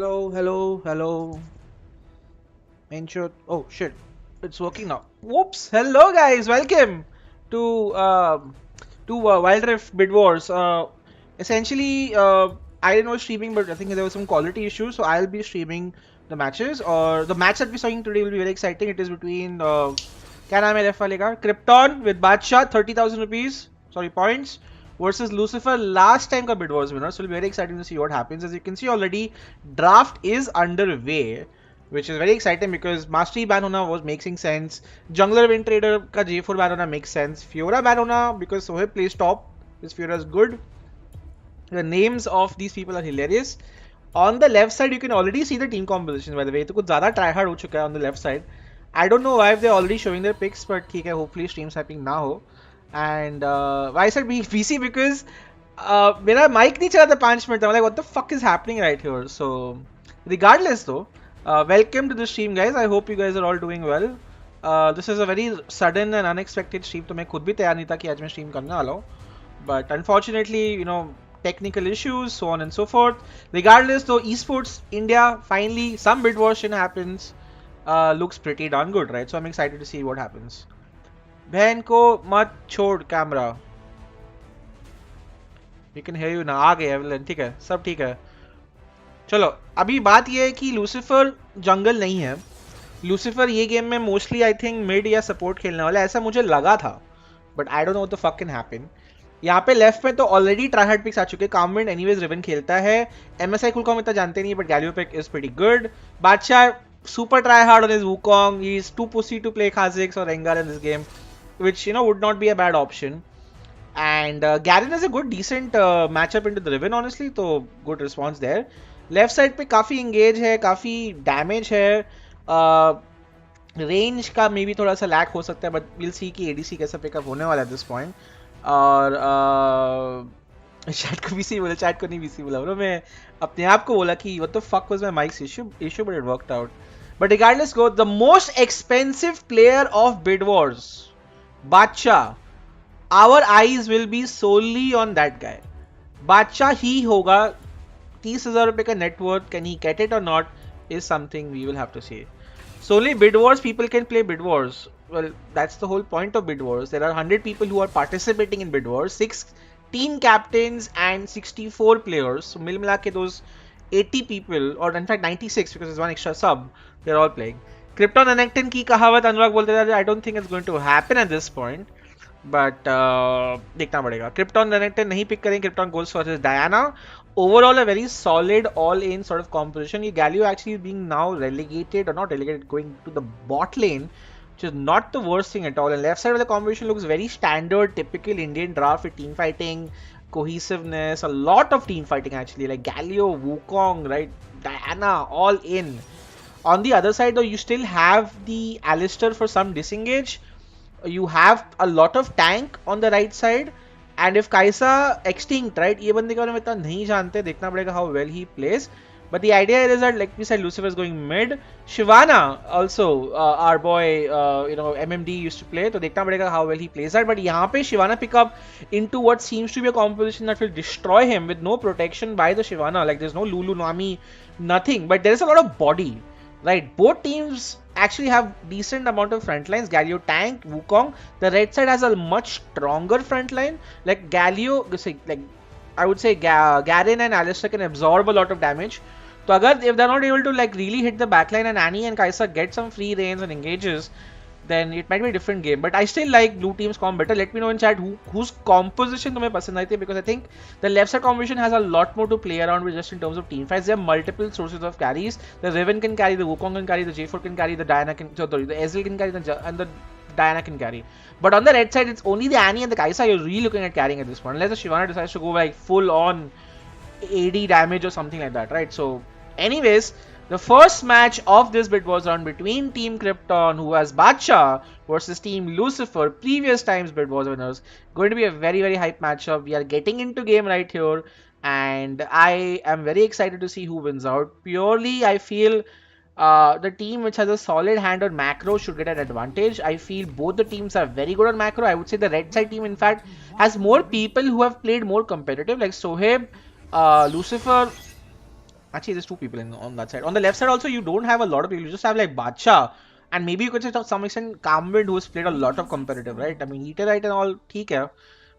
Hello, hello, hello. Intro. Oh shit, it's working now. Whoops. Hello guys, welcome to Wild Rift Bidwars. Essentially, I didn't know streaming, but I think there was some quality issues, so I'll be streaming the matches. Or the match that we're seeing today will be very exciting. It is between क्या नाम है रेफ वाले का? Krypton with Badshah, 30,000 rupees. Sorry, points. Versus Lucifer, last time का Bid Wars winner. So it'll be very exciting to see what happens. As you can see already, draft is underway, which is very exciting because Mastery ban होना was making sense. Jungler Wind Trader का J4 ban होना makes sense. Fiora ban होना because Soheb plays top. This Fiora is good. The names of these people are hilarious. On the left side, you can already see the team composition. By the way, तो कुछ ज़्यादा tryhard हो चुका है on the left side. I don't know why they're already showing their picks, but ठीक है, hopefully stream snapping ना हो. And why I said BC because मेरा mic नहीं चला था 5 minute. I'm like, what the fuck is happening right here? So, regardless though, welcome to the stream, guys. I hope you guys are all doing well. This is a very sudden and unexpected stream. तो मैं खुद भी तैयार नहीं था कि आज मैं stream करने वाला हूँ. But unfortunately, you know, technical issues, so on and so forth. Regardless though, esports India finally some bid version happens. Looks pretty darn good, right? So I'm excited to see what happens. बहन को मत छोड़ camera. We can hear you now. आ गए एवलन, ठीक है, सब ठीक है. चलो, अभी बात ये है कि लूसीफर जंगल नहीं है. लूसीफर ये गेम में मोस्टली आई थिंक मिड या सपोर्ट खेलने वाला है, ऐसा मुझे लगा था. But I don't know what the fuck can happen. यहाँ पे लेफ्ट में तो ऑलरेडी ट्राइहार्ड पिक्स आ चुके हैं. कामविंड एनीवेज रिवन खेलता है. एमएसआई कुलकॉम इतना जानते नहीं, but Galileo pick is pretty good. Badshah super tryhard on his Wukong. He's too pussy to play Kha'Zix or Rengar in this game, which you know would not be a bad option. And Garen is a good decent matchup into the Riven honestly, so good response there. Left side पे काफी engage है, काफी damage है. Range का maybe थोड़ा सा lack हो सकता है, but we'll see कि ADC कैसा pick up होने वाला है at this point. और चैट को VC बोला, चैट को नहीं VC बोला ब्रो. मैं अपने आप को बोला कि what the fuck was my mic's issue, but it worked out. But regardless, go the most expensive player of Bid Wars, Badshah. Our eyes will be solely on that guy. Badshah ही होगा. 30,000 रुपए का net worth. Can he get it or not is something we will have to see. So only Bid Wars people can play Bid Wars. Well, that's the whole point of Bid Wars. There are 100 people who are participating in Bid Wars. 6 team captains and 64 players. So मिल मिला के those 80 people, or in fact 96 because there's one extra sub, they're all playing. Krypton Renekton की कहावत अनुराग बोलते थे, I don't think it's going to happen at this point, but देखना पड़ेगा. Krypton Renekton नहीं pick करेंगे. Krypton goes versus Diana. Overall a very solid all-in sort of composition. ये Galio actually is being now relegated, or not relegated, going to the bot lane, which is not the worst thing at all. And left side of the composition looks very standard, typical Indian draft with team fighting, cohesiveness, a lot of team fighting actually, like Galio, Wukong, right, Diana, all in. On the other side though, you still have the Alistair for some disengage. You have a lot of tank on the right side, and if Kaisa extinct, right, ये बंदे के बारे में इतना नहीं जानते, देखना पड़ेगा how well he plays. But the idea is that, like we said, Lucifer is going mid. Shivana also, our boy, you know, MMD used to play. तो देखना पड़ेगा how well he plays that. But यहाँ पे Shivana pick up into what seems to be a composition that will destroy him with no protection by the Shivana. Like there's no Lulu, Nami, nothing. But there is a lot of body, right? Both teams actually have decent amount of front lines. Galio tank, Wukong. The red side has a much stronger front line. Like Galio, like I would say Garen and Alistair can absorb a lot of damage. So if they're not able to like really hit the backline and Annie and Kaisa get some free reigns and engages, then it might be a different game. But I still like blue team's comp better. Let me know in chat whose composition तुम्हें पसंद आई थी, because I think the left side composition has a lot more to play around with just in terms of team fights. There are multiple sources of carries. The Riven can carry, the Wukong can carry, the J4 can carry, the Diana can, sorry, the Ezreal can carry, and the Diana can carry. But on the red side, it's only the Annie and the Kaisa you're really looking at carrying at this point, unless the Shivana decides to go like full on AD damage or something like that, right? So anyways, the first match of this bit was on between Team Krypton, who has Badshah, versus Team Lucifer, previous times bit was winners. Going to be a very, very hype matchup. We are getting into game right here, and I am very excited to see who wins out. Purely, I feel the team which has a solid hand on macro should get an advantage. I feel both the teams are very good on macro. I would say the red side team, in fact, has more people who have played more competitive, like Soheb, Lucifer, Actually, there's two people on that side. On the left side also, you don't have a lot of people. You just have like Bacha, and maybe you could say to some extent Kambind, who's played a lot of competitive, right? I mean, Eaterite and all, theek hai.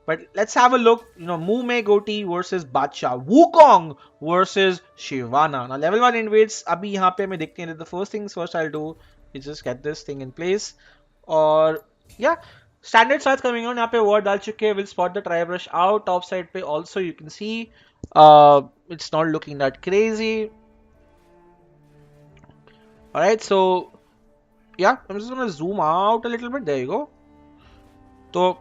But let's have a look. You know, Mu Mei Goti versus Bacha, Wukong versus Shivana. Now, level 1 invades. Abhi yahan pe main dikhte hain. The first things first I'll do is just get this thing in place. Or yeah, standard starts coming on. यहाँ पे word डाल चुके हैं. We'll spot the tri brush out. Top side पे also you can see. It's not looking that crazy. Alright, so yeah, I'm just gonna zoom out a little bit. There you go. So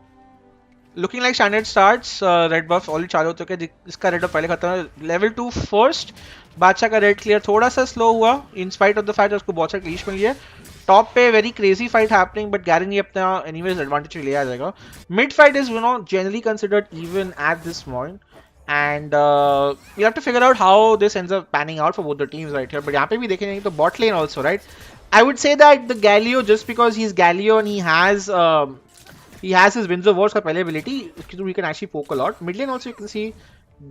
looking like standard starts. Red buff already चालू हो चुका है. इसका red buff पहले खत्म है. Level 2 first. बादशाह का red clear थोड़ा सा slow हुआ. In spite of the fact उसको बहुत सारे क्लीच मिल गया. Top पे very crazy fight happening, but Garen ये अपना anyways advantage ले आ जाएगा. Mid fight is generally considered even at this point. And you have to figure out how this ends up panning out for both the teams right here. But यहाँ पे भी देखेंगे तो bot lane also, right? I would say that the Galio, just because he's Galio and he has his Winds of Wars का पहले ability, we can actually poke a lot. Mid lane also you can see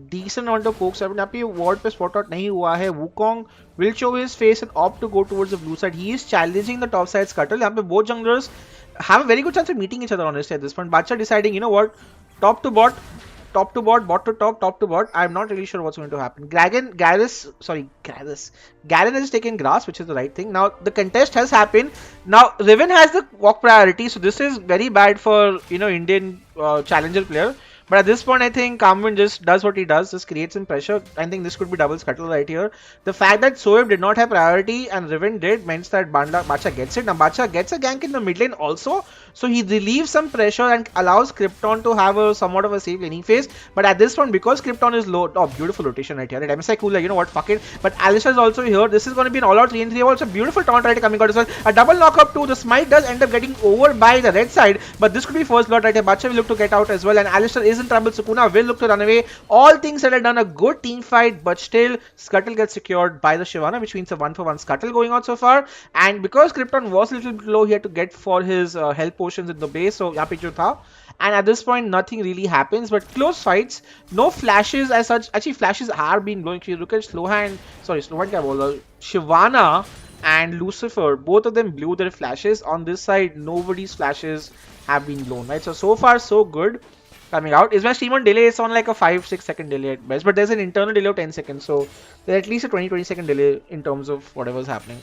decent amount of pokes. यहाँ पे ward पे spot out नहीं हुआ है. Wukong will show his face and opt to go towards the blue side. He is challenging the top side scuttle. यहाँ पे both junglers have a very good chance of meeting each other honestly at this point. Bacha deciding, you know what, top to bot, bot to top to bot. I'm not really sure what's going to happen. Garen has taken grass, which is the right thing. Now the contest has happened. Now Riven has the walk priority, so this is very bad for Indian challenger player. But at this point, I think Kambind just does what he does, just creates some pressure. I think this could be double scuttle right here. The fact that Soeb did not have priority and Riven did means that Bacha gets it. Now Bacha gets a gank in the mid lane also. So he relieves some pressure and allows Krypton to have a somewhat of a safe laning phase. But at this point, because Krypton is low, oh, beautiful rotation right here. At MSI cool, like, you know what, fuck it. But Alistar is also here. This is going to be an all-out 3-3. Also beautiful taunt right coming out as well. A double knock-up too. The smite does end up getting over by the red side. But this could be first blood right here. Bacha will look to get out as well. And Alistar is in trouble. Sukuna will look to run away. All things said and done, a good team fight. But still, Scuttle gets secured by the Shyvana, which means a 1-for-1 Scuttle going out so far. And because Krypton was a little bit low, he had to get for his health potions in the base. So यहाँ पे जो था, and at this point nothing really happens, but close fights, no flashes as such. Actually flashes are being blown. If you look at Slowhand क्या बोल रहा, Shyvana and Lucifer, both of them blew their flashes. On this side nobody's flashes have been blown, right? So far so good coming out. Is my stream on delay? It's on like a 5-6 second delay at best, but there's an internal delay of 10 seconds, so there's at least a 20 second delay in terms of whatever's happening.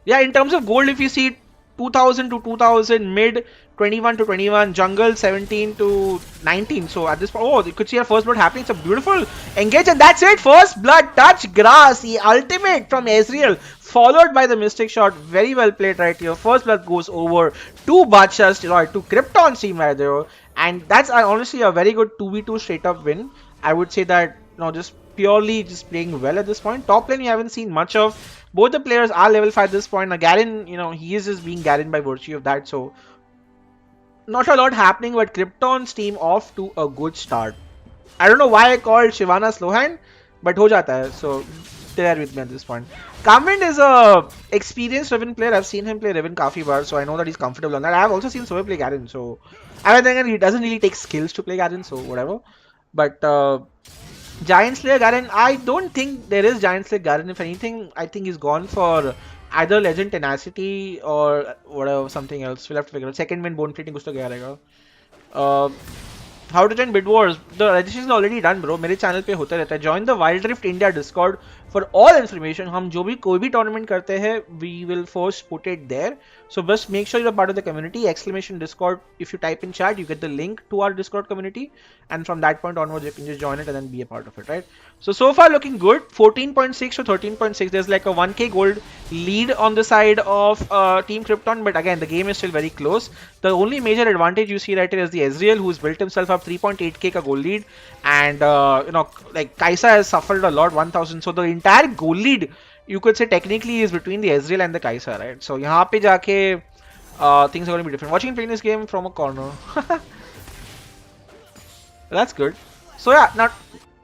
Yeah, in terms of gold, if you see 2000 to 2000, mid 21 to 21, jungle 17 to 19. So at this point, oh, you could see our first blood happening. It's a beautiful engage, and that's it. First blood, touch grass, the ultimate from Ezreal, followed by the mystic shot. Very well played right here. First blood goes over to Badshah's, to Krypton's team right there, and that's honestly a very good 2v2 straight up win. I would say that, just purely just playing well at this point. Top lane we haven't seen much of. Both the players are level 5 at this point. Now Garen, he is just being Garen by virtue of that. So not a lot happening, but Krypton's team off to a good start. I don't know why I called Shyvana Slowhand, but ho jata hai. So there with me at this point. Kambind is a experienced Riven player. I've seen him play Riven काफी बार, so I know that he's comfortable on that. I've also seen Soe play Garen, so I think he doesn't really take skills to play Garen, so whatever. But Giant Slayer Garen, I don't think there is Giant Slayer Garen. If anything, I think he's gone for either Legend Tenacity or whatever, something else. We'll have to figure out. Second win Bone Plating कुछ तो गया रहेगा. How to join Bidwars? The registration is already done, bro. मेरे channel पे होता रहता है. Join the Wild Rift India Discord for all information. हम जो भी कोई भी tournament करते हैं, we will first put it there. So just make sure you're part of the community. ! Discord. If you type in chat, you get the link to our Discord community, and from that point onwards, you can just join it and then be a part of it, right? So far looking good. 14.6 to 13.6. There's like a 1k gold lead on the side of Team Krypton, but again, the game is still very close. The only major advantage you see right here is the Ezreal, who's built himself up 3.8k ka gold lead, and like Kaisa has suffered a lot, 1000. So the entire goal lead, you could say technically, is between the Ezreal and the Kaisa, right? So यहाँ पे जाके things are going to be different. Watching playing this game from a corner. That's good. So yeah, now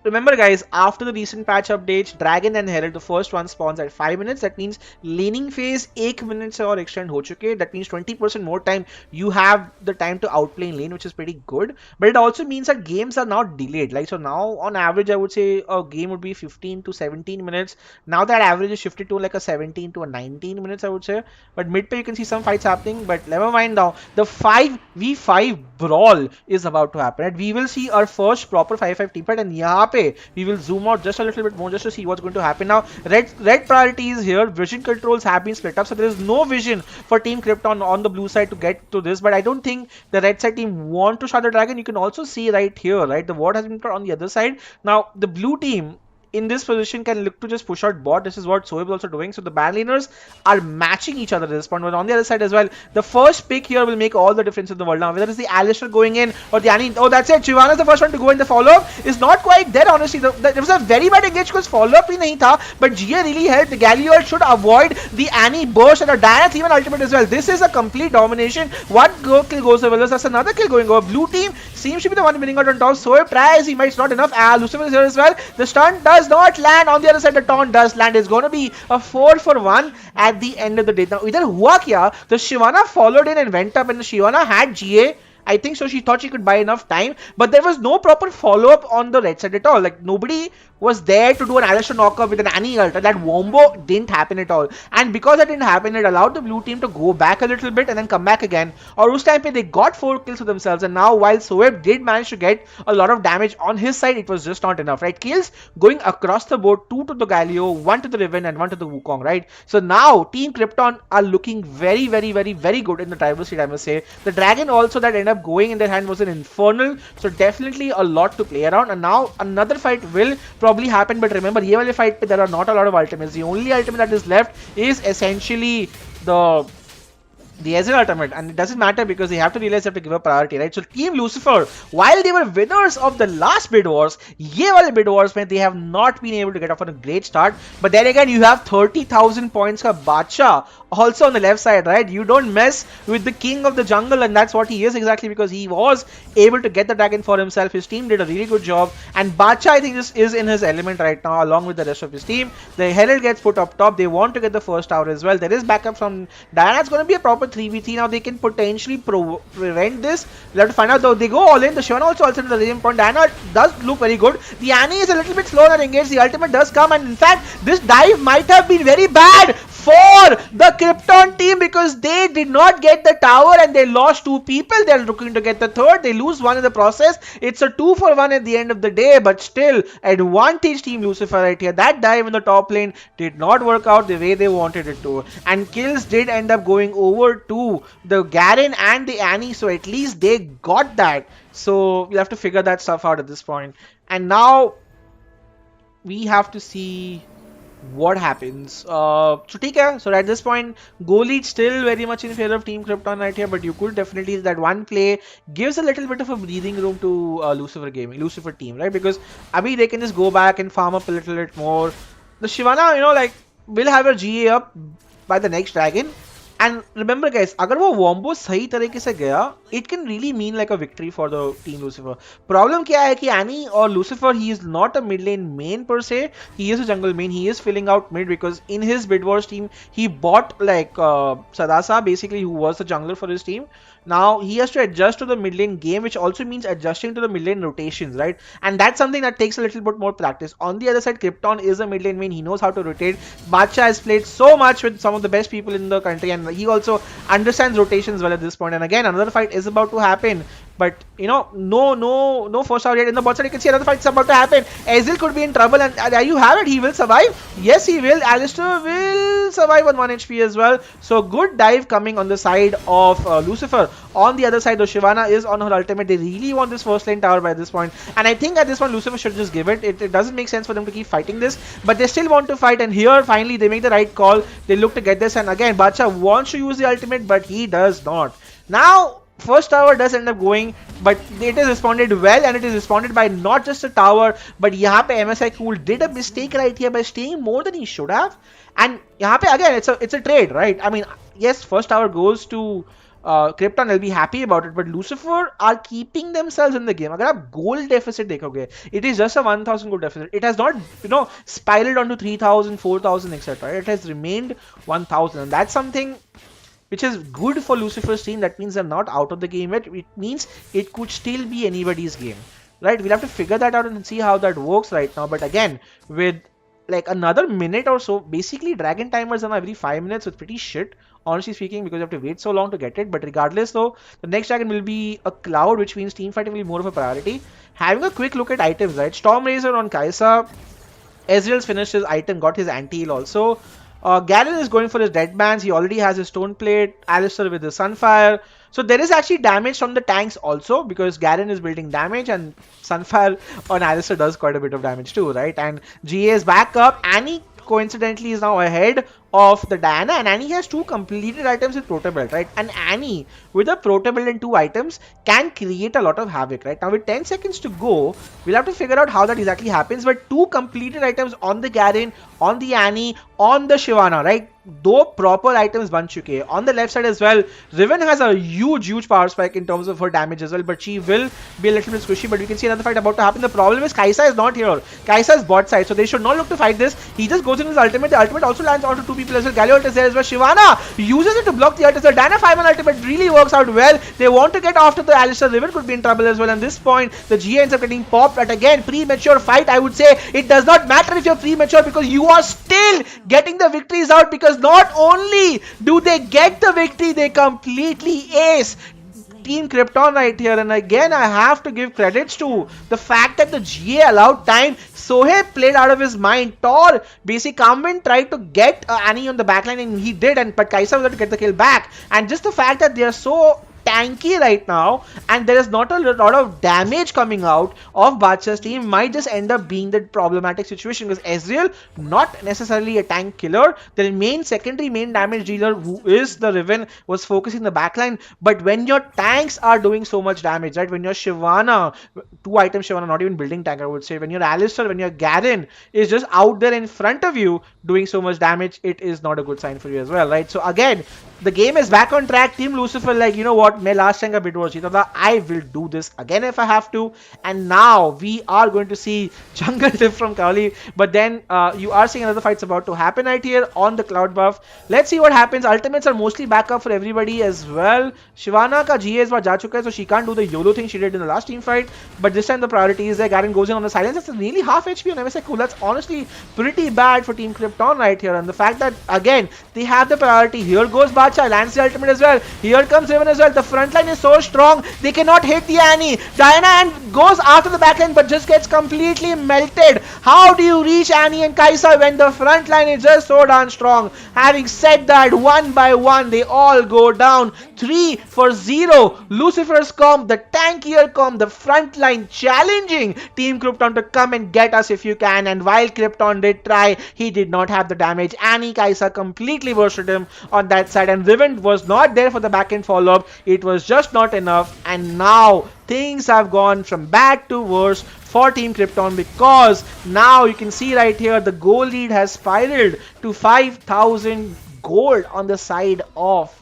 remember guys, after the recent patch updates, Dragon and Herald, the first one spawns at 5 minutes. That means laning phase 1 minute se aur extend ho chuke. That means 20% more time you have the time to outplay in lane, which is pretty good. But it also means that games are now delayed. Like, so now on average I would say a game would be 15 to 17 minutes. Now that average is shifted to like a 17 to a 19 minutes I would say. But mid pay you can see some fights happening, but never mind now. The 5v5 brawl is about to happen. And we will see our first proper 5v5 team fight, and yahan pe we will zoom out just a little bit more just to see what's going to happen now. Red priority is here. Vision controls have been split up, so there is no vision for Team Krypton on the blue side to get to this. But I don't think the red side team want to shut the dragon. You can also see right here, right, the ward has been put on the other side. Now the blue team in this position can look to just push out bot. This is what Soeb is also doing. So the ban laners are matching each other at this point. But on the other side as well, the first pick here will make all the difference in the world. Now, whether it's the Alistar going in or the Annie. Oh, that's it. Shyvana is the first one to go in. The follow-up is not quite there, honestly. There was a very bad engage because follow-up hi nahi tha. But GA really helped. The Galliard should avoid the Annie burst and a Diana even ultimate as well. This is a complete domination. One kill goes over. That's another kill going over. Blue team seems to be the one winning out on top. Soeb tries. He might. It's not enough. Lucifer is here as well. The stun does not land. On the other side, the taunt does land. It's going to be a 4-for-1 at the end of the day. Now, idhar hua kya? The Shyvana followed in and went up, and the Shyvana had GA. I think so. She thought she could buy enough time, but there was no proper follow-up on the red side at all. Like, nobody was there to do an Alistar knockup with an Annie ult. That wombo didn't happen at all. And because that didn't happen, it allowed the blue team to go back a little bit and then come back again. Or us time they got 4 kills for themselves. And now while Soeb did manage to get a lot of damage on his side, it was just not enough, right? Kills going across the board, 2 to the Galio, 1 to the Riven and 1 to the Wukong, right? So now Team Krypton are looking very, very, very, very good in the tribal seed, I must say. The dragon also that ended up going in their hand was an infernal. So definitely a lot to play around. And now another fight will probably happen, but remember, ye wale fight there are not a lot of ultimates. The only ultimate that is left is essentially the Ezreal ultimate, and it doesn't matter because they have to realize they have to give a priority, right? So Team Lucifer, while they were winners of the last Bid Wars, ye wale Bid Wars mein they have not been able to get off on a great start. But then again, you have 30,000 points ka Bacha also on the left side, right? You don't mess with the king of the jungle, and that's what he is exactly, because he was able to get the dragon for himself. His team did a really good job, and Bacha, I think, this is in his element right now along with the rest of his team. The Herald gets put up top. They want to get the first tower as well. There is backup from Diana. It's going to be a proper 3v3 now. They can potentially prevent this. We'll have to find out though. They go all in. The Shyvana also in the radiant point. Diana does look very good. The Annie is a little bit slower than engaged. The ultimate does come, and in fact, this dive might have been very bad for the Krypton team because they did not get the tower and they lost 2 people. They're looking to get the third. They lose 1 in the process. It's a 2-for-1 at the end of the day, but still advantage Team Lucifer right here. That dive in the top lane did not work out the way they wanted it to, and kills did end up going over to the Garen and the Annie, so at least they got that. So we'll have to figure that stuff out at this point. And now we have to see what happens. So take care. So at this point, goal lead still very much in favor of Team Krypton right here, but you could definitely, that one play gives a little bit of a breathing room to Lucifer team, right? Because Abhi, they can just go back and farm up a little bit more. The Shyvana, you know, like, will have her GA up by the next dragon. And remember guys, agar wo wombo sahi tarike se gaya, it can really mean like a victory for the Team Lucifer. Problem kya hai ki Annie or Lucifer, he is not a mid lane main per se. He is a jungle main. He is filling out mid because in his Bid Wars team, he bought like Sadasa basically, who was the jungler for his team. Now he has to adjust to the mid lane game, which also means adjusting to the mid lane rotations, right? And that's something that takes a little bit more practice. On the other side, Krypton is a mid lane main. He knows how to rotate. Bacha has played so much with some of the best people in the country, and he also understands rotations well at this point. And again, another fight is about to happen. But you know, no first hour yet. In the bot side, you can see another fight is about to happen. Ezreal could be in trouble, and there you have it. He will survive. Yes, he will. Alistar will survive on 1 HP as well. So good dive coming on the side of Lucifer. On the other side, though, Shyvana is on her ultimate. They really want this first lane tower by this point, and I think at this point, Lucifer should just give it. It doesn't make sense for them to keep fighting this, but they still want to fight. And here, finally, they make the right call. They look to get this, and again, Bacha wants to use the ultimate, but he does not. Now, first tower does end up going, but it is responded well, and it is responded by not just a tower, but yahan pe MSI Cool did a mistake right here by staying more than he should have. And yahan pe again, it's a trade, right? I mean, yes, first tower goes to Krypton will be happy about it, but Lucifer are keeping themselves in the game. अगर आप goal deficit देखोगे, it is just a 1000 goal deficit. It has not, spiraled onto 3000, 4000, etc. It has remained 1000, and that's something which is good for Lucifer's team. That means they're not out of the game yet. It means it could still be anybody's game, right? We'll have to figure that out and see how that works right now. But again, with like another minute or so, basically Dragon timers are every 5 minutes, so it's pretty shit, honestly speaking, because you have to wait so long to get it. But regardless though, the next Dragon will be a Cloud, which means team fighting will be more of a priority. Having a quick look at items, right? Storm Razor on Kaisa. Ezreal's finished his item, got his anti-heal also. Garen is going for his dead bands. He already has his stone plate. Alistar with his sunfire. So there is actually damage from the tanks also, because Garen is building damage and Sunfire on Alistar does quite a bit of damage too, right? And GA is back up. Annie coincidentally is now ahead of the Diana, and Annie has 2 completed items with Proto Belt, right? And Annie with a Proto Belt and 2 items can create a lot of havoc, right? Now with 10 seconds to go, we'll have to figure out how that exactly happens, but 2 completed items on the Garen, on the Annie, on the Shyvana, right? Though proper items ban chuke hai. On the left side as well, Riven has a huge power spike in terms of her damage as well, but she will be a little bit squishy. But we can see another fight about to happen. The problem is Kaisa is not here. Kaisa is bot side, so they should not look to fight this. He just goes in his ultimate. The ultimate also lands onto 2 people as well. Galio is there as well. Shyvana uses it to block the ult as well. Dana 5-1 ultimate really works out well. They want to get after the Alistar. Riven could be in trouble as well. And this point, the GA ends up getting popped. But again, premature fight. I would say it does not matter if you're premature, because you are still getting the victories out, because not only do they get the victory, they completely ace Team Krypton right here. And again, I have to give credits to the fact that the GA allowed time. Sohaib played out of his mind. Tor basically Kamvin tried to get Annie on the backline, and he did, but Kaisa was able to get the kill back. And just the fact that they are so tanky right now, and there is not a lot of damage coming out of Badshah's team, might just end up being the problematic situation, because Ezreal, not necessarily a tank killer, the main secondary main damage dealer, who is the Riven, was focusing the backline. But when your tanks are doing so much damage, right, when your Shyvana, 2 items Shyvana, not even building tank I would say, when your Alistar, when your Garen is just out there in front of you doing so much damage, it is not a good sign for you as well, right? So again, the game is back on track. Team Lucifer like, you know what, मैं last time का Bidwars जीता था, I will do this again if I have to. And now we are going to see jungle tip from Kali, but then you are seeing another fights about to happen right here on the cloud buff. Let's see what happens. Ultimates are mostly back up for everybody as well. Shyvana ka GA is बार जा चुका है, so she can't do the YOLO thing she did in the last team fight, but this time the priority is there. Garen goes in on the silence. That's nearly half HP on MSI. Cool. That's honestly pretty bad for Team Krypton right here, and the fact that again they have the priority. Here goes Badshah, lands the ultimate as well. Here comes Riven as well. The front line is so strong, they cannot hit the Annie. Diana and goes after the back line, but just gets completely melted. How do you reach Annie and Kaisa when the front line is just so darn strong? Having said that, one by one they all go down. 3-0. Lucifer's comp, the tankier comp, the front line challenging Team Krypton to come and get us if you can. And while Krypton did try, he did not have the damage. Annie Kaisa completely bursted him on that side, and Riven was not there for the back end follow-up. It was just not enough, and now things have gone from bad to worse for Team Krypton, because now you can see right here the goal lead has spiraled to 5,000 gold on the side of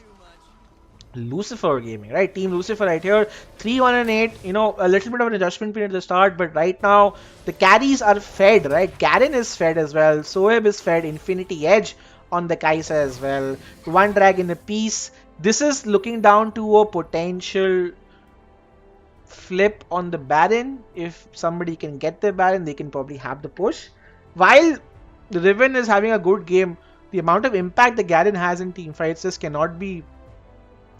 Lucifer Gaming, right? Team Lucifer right here, 3-1-8. You know, a little bit of an adjustment period at the start, but right now the carries are fed, right? Garen is fed as well. Sohaib is fed. Infinity Edge on the Kaisa as well. 1 dragon apiece. This is looking down to a potential flip on the Baron. If somebody can get the Baron, they can probably have the push. While Riven is having a good game, the amount of impact the Garen has in team fights just cannot be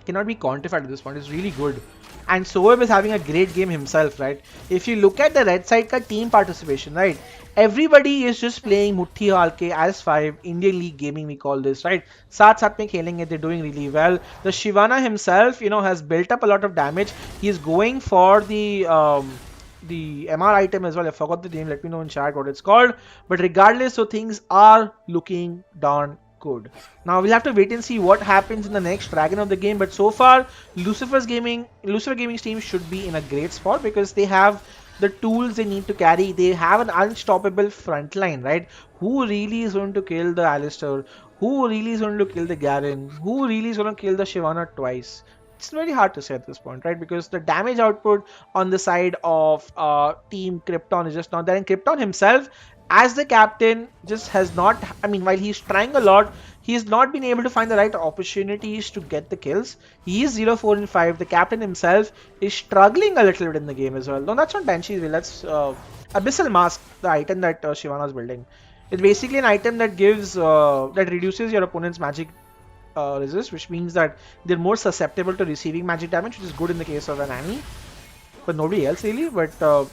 quantified at this point. It's really good. And Sohaib is having a great game himself, right? If you look at the red side ka team participation, right, everybody is just playing Mutti Halke as 5 Indian League Gaming, we call this, right? साथ में खेलेंगे, they're doing really well. The Shyvana himself, you know, has built up a lot of damage. He's going for the MR item as well. I forgot the name, let me know in chat what it's called. But regardless, so things are looking darn good. Now we'll have to wait and see what happens in the next Dragon of the game, but so far Lucifer Gaming's team should be in a great spot, because they have the tools they need to carry. They have an unstoppable front line, right? Who really is going to kill the Alistar? Who really is going to kill the Garen? Who really is going to kill the Shyvana twice? it's very hard to say at this point, right? Because the damage output on the side of Team Krypton is just not there. And Krypton himself, as the captain, just has not. I mean, while he's trying a lot, he's not been able to find the right opportunities to get the kills. He is 0-4 and 5. The captain himself is struggling a little bit in the game as well. No, that's not Banshee's will. That's Abyssal Mask, the item that Shyvana's building. It's basically an item that gives that reduces your opponent's magic resist, which means that they're more susceptible to receiving magic damage, which is good in the case of an Annie, but nobody else really. But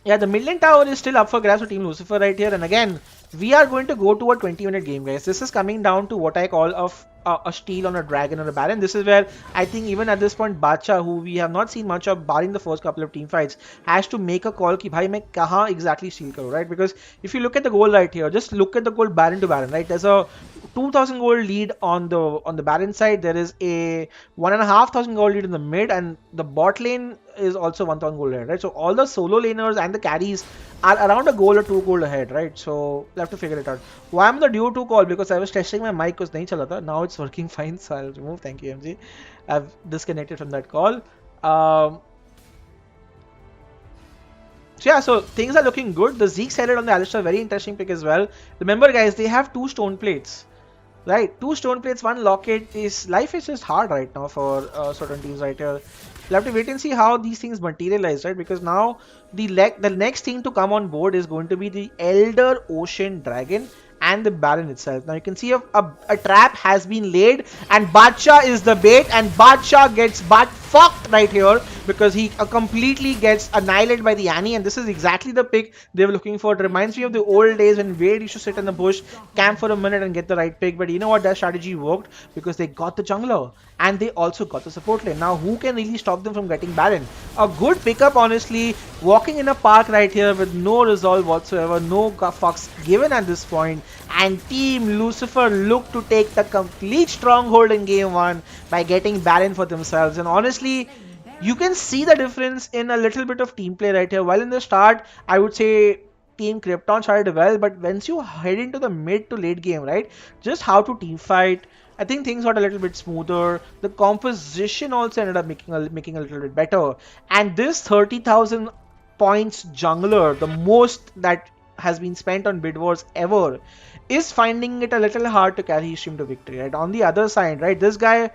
yeah, the mid lane tower is still up for grabs for Team Lucifer right here. And again, we are going to go to a 20-minute game, guys. This is coming down to what I call a steal on a dragon or a baron. This is where I think even at this point, Bacha, who we have not seen much of barring the first couple of team fights, has to make a call ki bhai main kahan exactly steal karu, right? Because if you look at the goal right here, just look at the goal baron to baron, right? There's a 2,000 gold lead on the baron side. There is a 1,500 gold lead in the mid, and the bot lane is also 1,000 gold ahead, right? So all the solo laners and the carries are around a goal or 2 gold ahead, right? So we'll have to figure it out. Why am the duo 2 call? Because I was testing my mic because nahi chala tha. Now it's working fine, so I'll remove. Thank you, MG. I've disconnected from that call. So yeah, so things are looking good. The Zeke Salad on the Alistar, very interesting pick as well. Remember, guys, they have 2 stone plates. Right, 2 stone plates, 1 locket. Life is just hard right now for certain teams right here. We'll have to wait and see how these things materialize, right? Because now the next thing to come on board is going to be the Elder Ocean Dragon and the Baron itself. Now you can see a trap has been laid, and Badshah is the bait, and Badshah gets fucked right here because he completely gets annihilated by the Annie, and this is exactly the pick they were looking for. It reminds me of the old days when Wade used to sit in the bush, camp for a minute and get the right pick. But you know what, that strategy worked because they got the jungler and they also got the support lane. Now who can really stop them from getting Baron? A good pickup, honestly. Walking in a park right here with no resolve whatsoever, no fucks given at this point, and Team Lucifer look to take the complete stronghold in game 1 by getting Baron for themselves. And honestly, you can see the difference in a little bit of team play right here. While in the start, I would say Team Krypton started well, but once you head into the mid to late game, right, just how to team fight, I think things got a little bit smoother. The composition also ended up making a little bit better. And this 30,000 points jungler, the most that has been spent on Bidwars ever, is finding it a little hard to carry his team to victory, right? On the other side, right, this guy,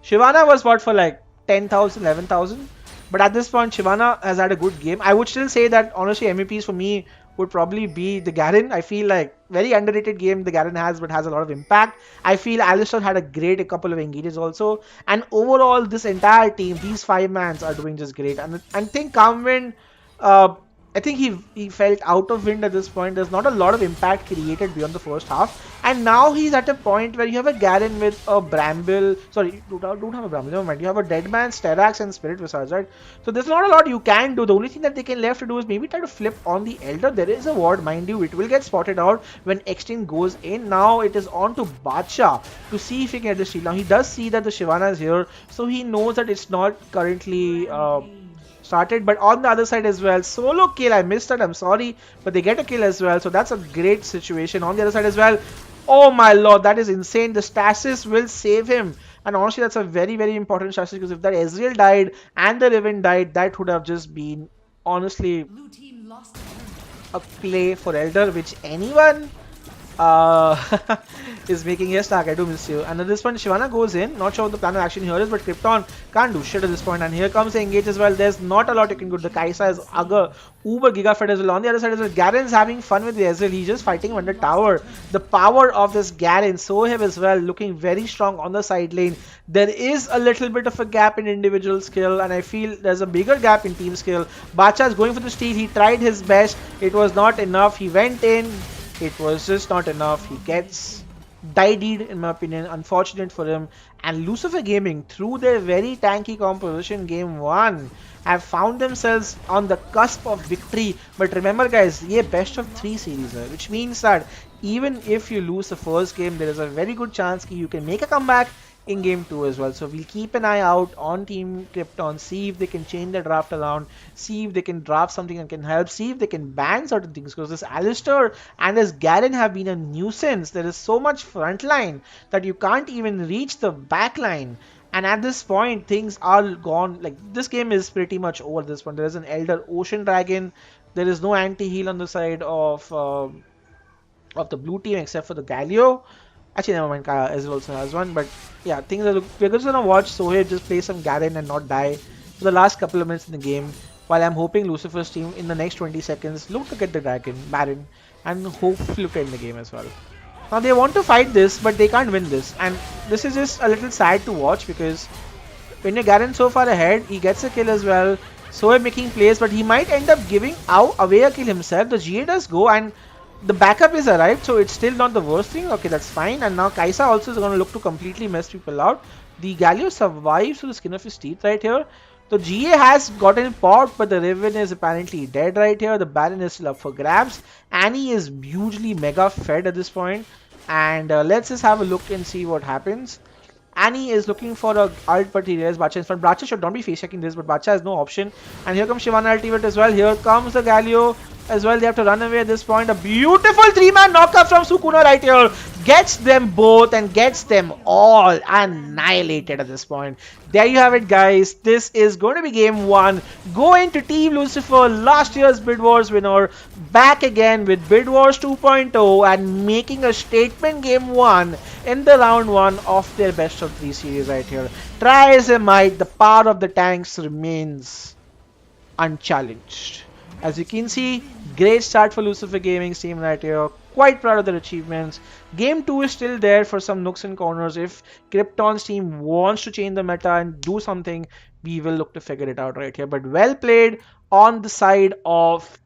Shyvana was what for like 10,000, 11,000. But at this point, Shyvana has had a good game. I would still say that, honestly, MVPs for me would probably be the Garen. I feel like very underrated game the Garen has, but has a lot of impact. I feel Alistar had a couple of engages also. And overall, this entire team, these 5-mans are doing just great. And I think Calmwind, I think he felt out of wind at this point. There's not a lot of impact created beyond the first half. And now he's at a point where you have a Garen with a Bramble. Sorry, you don't have a Bramble, never mind. You have a Deadman, Sterax, and Spirit Visage, right? So there's not a lot you can do. The only thing that they can left to do is maybe try to flip on the Elder. There is a ward, mind you. It will get spotted out when Extinct goes in. Now it is on to Badshah to see if he can get the steal. Now he does see that the Shyvana is here, so he knows that it's not currently started. But on the other side as well, solo kill, I missed that, I'm sorry, but they get a kill as well, so that's a great situation. On the other side as well, oh my lord, that is insane. The stasis will save him, and honestly that's a very, very important stasis, because if that Ezreal died and the Riven died, that would have just been honestly a play for Elder, which anyone is making. Yes, Stark, I do miss you. And at this point, Shyvana goes in. Not sure what the plan of action here is, but Krypton can't do shit at this point. And here comes the engage as well. There's not a lot you can do. The Kaisa is uber gigafed as well. On the other side as well, Garen's having fun with the Ezreal. He's just fighting on the tower. The power of this Garen, Soheb as well, looking very strong on the side lane. There is a little bit of a gap in individual skill, and I feel there's a bigger gap in team skill. Bacha is going for the steal. He tried his best. It was not enough. He went in. It was just not enough. He gets died in my opinion. Unfortunate for him. And Lucifer Gaming, through their very tanky composition game 1, have found themselves on the cusp of victory. But remember guys, ye best of 3 series hai, which means that even if you lose the first game, there is a very good chance that you can make a comeback in game 2 as well. So we'll keep an eye out on Team Krypton, see if they can change the draft around, see if they can draft something that can help, see if they can ban certain things, because this Alistar and this Garen have been a nuisance. There is so much front line that you can't even reach the back line. And at this point, things are gone. Like, this game is pretty much over at this point. There is an Elder Ocean Dragon. There is no anti-heal on the side of the blue team except for the Galio. Actually, never mind. Kaya Ezreal also has one. But yeah, things are. We're just gonna watch Sohail just play some Garen and not die for the last couple of minutes in the game. While I'm hoping Lucifer's team in the next 20 seconds look to get the Dragon, Baron, and hopefully look to end the game as well. Now they want to fight this, but they can't win this. And this is just a little sad to watch because when you're Garen so far ahead, he gets a kill as well. So making plays, but he might end up giving out away a kill himself. The GA does go and the backup is arrived, so it's still not the worst thing. Okay, that's fine. And now Kaisa also is going to look to completely mess people out. The Galio survives through the skin of his teeth right here. The GA has gotten popped, but the Riven is apparently dead right here. The Baron is still up for grabs. Annie is hugely mega fed at this point. And let's just have a look and see what happens. Annie is looking for a ult, but he realizes Bacha in front. Bacha should not be face checking this, but Bacha has no option. And here comes Shyvana ultimate as well. Here comes the Galio as well. They have to run away at this point. A beautiful 3-man knockup from Sukuna right here. Gets them both and gets them all annihilated at this point. There you have it, guys. This is going to be game 1. Going to Team Lucifer, last year's Bid Wars winner. Back again with Bidwars 2.0 and making a statement game 1 in the round 1 of their best of 3 series right here. Try as they might, the power of the tanks remains unchallenged. As you can see, great start for Lucifer Gaming's team right here. Quite proud of their achievements. Game 2 is still there for some nooks and corners. If Krypton's team wants to change the meta and do something, we will look to figure it out right here. But well played on the side of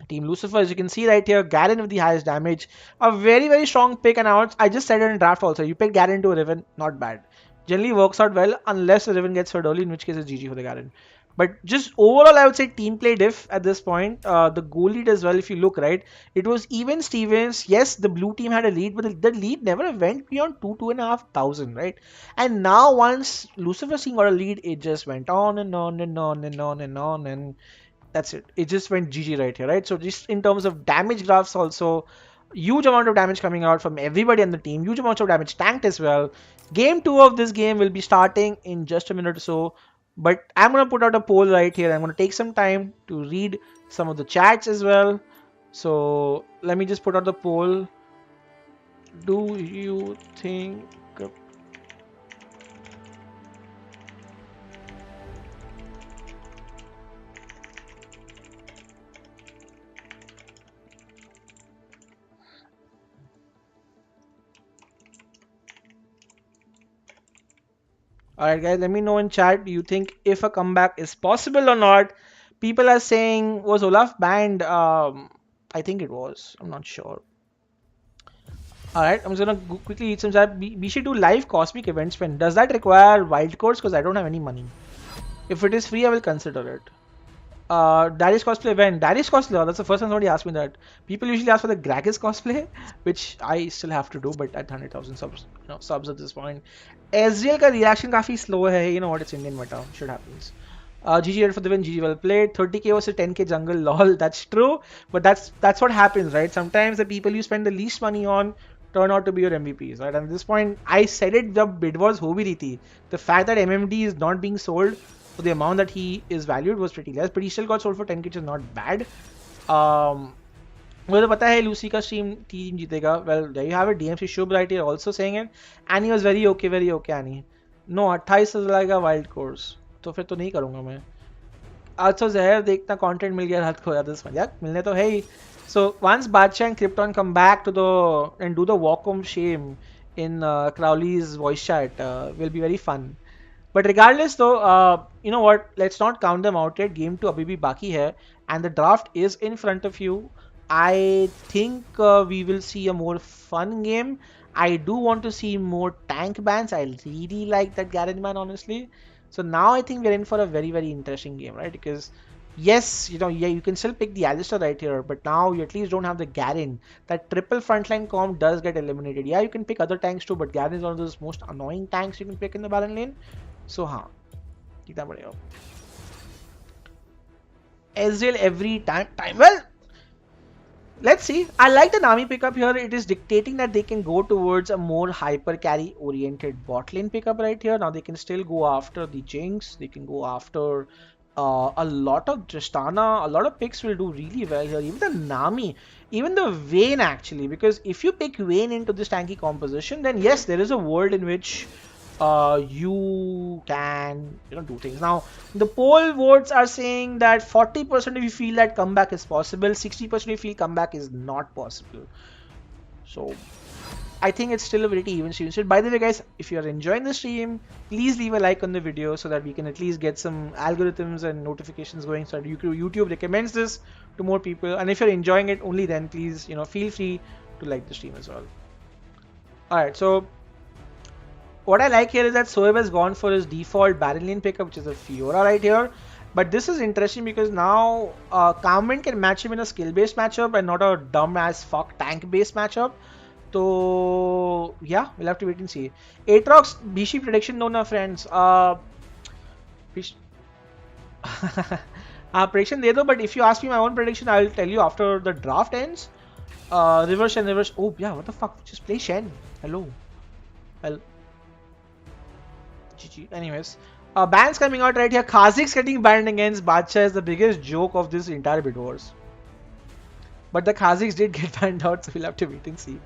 Team Lucifer. As you can see right here, Garen with the highest damage. A very, very strong pick. And I just said it in draft also. You pick Garen to a Riven, not bad. Generally works out well unless the Riven gets hurt early, in which case it's GG for the Garen. But just overall, I would say team play diff at this point. The goal lead as well, if you look right, it was even Stevens. Yes, the blue team had a lead, but the lead never went beyond 2,500, right? And now once Lucifer's team got a lead, it just went on and on and on and on and on, and that's it. It just went GG right here, right? So just in terms of damage graphs also, huge amount of damage coming out from everybody on the team. Huge amounts of damage tanked as well. Game 2 of this game will be starting in just a minute or so. But I'm going to put out a poll right here. I'm going to take some time to read some of the chats as well. So let me just put out the poll. Do you think... Alright guys, let me know in chat, do you think if a comeback is possible or not? People are saying, was Olaf banned? I think it was. I'm not sure. Alright, I'm just gonna quickly read some chat. Bhishi do live cosmic events when? Does that require wild codes? Because I don't have any money. If it is free, I will consider it. Darius cosplay event. Darius cosplay, that's the first time somebody asked me that. People usually ask for the Gragas cosplay, which I still have to do, but at 100,000 subs, subs at this point. Ezreal का reaction काफी slow है. You know what? It's Indian meta. Shit happens. GG for the win. GG well played. 30k versus 10k jungle. Lol. That's true. But that's what happens, right? Sometimes the people you spend the least money on turn out to be your MVPs, right? And at this point, I said it. The bid was ho bhi rahi thi. The fact that MMD is not being sold for the amount that he is valued was pretty less, but he still got sold for 10k, which is not bad. मुझे तो पता है Lucy का stream team जीतेगा. Well, there you have it. DMC Shubh right here also saying it. And he was very okay, Annie. No, 28 लगेगा wild course, तो फिर तो नहीं करूँगा मैं. आज तो जहर देखना कंटेंट मिल गया रात को यार, this मजाक मिलने तो है ही. So once Bacha and Krypton come back to and do the walk of shame in Crowley's voice chat, will be very fun. But regardless though, you know what, let's not count them out yet. Game 2 abhi bhi baki hai and the draft is in front of you. I think we will see a more fun game. I do want to see more tank bans. I really like that Garen ban, honestly. So now I think we're in for a very, very interesting game, right? Because yes, you can still pick the Alistair right here, but now you at least don't have the Garen. That triple frontline comp does get eliminated. Yeah, you can pick other tanks too, but Garen is one of those most annoying tanks you can pick in the Baron lane. So हाँ, कितना बढ़ेगा? Ezreal every time. Well, Let's see. I like the Nami pickup here. It is dictating that they can go towards a more hyper carry oriented bot lane pickup right here. Now they can still go after the Jinx. They can go after a lot of Tristana. A lot of picks will do really well here. Even the Nami, even the Vayne actually. Because if you pick Vayne into this tanky composition, then yes, there is a world in which you can do things. Now the poll votes are saying that 40% of you feel that comeback is possible, 60% you feel comeback is not possible. So I think it's still a very even stream. So by the way guys, if you are enjoying the stream, please leave a like on the video so that we can at least get some algorithms and notifications going so that YouTube recommends this to more people. And if you're enjoying it, only then please feel free to like the stream as well. Alright, so what I like here is that Soeb has gone for his default Baron lane pickup, which is a Fiora right here. But this is interesting because now Carmen can match him in a skill-based matchup and not a dumb-as fuck tank-based matchup. So yeah, we'll have to wait and see. Aatrox Bhishi prediction, no, no friends. Prediction de do, but if you ask me my own prediction, I'll tell you after the draft ends. Reverse and reverse. Oh yeah, what the fuck? Just play Shen. Hello. Well. GG. Anyways, bans coming out right here. Kha'Zix getting banned against Badshah is the biggest joke of this entire Bidwars. But the Kha'Zix did get banned out, so we'll have to wait and see.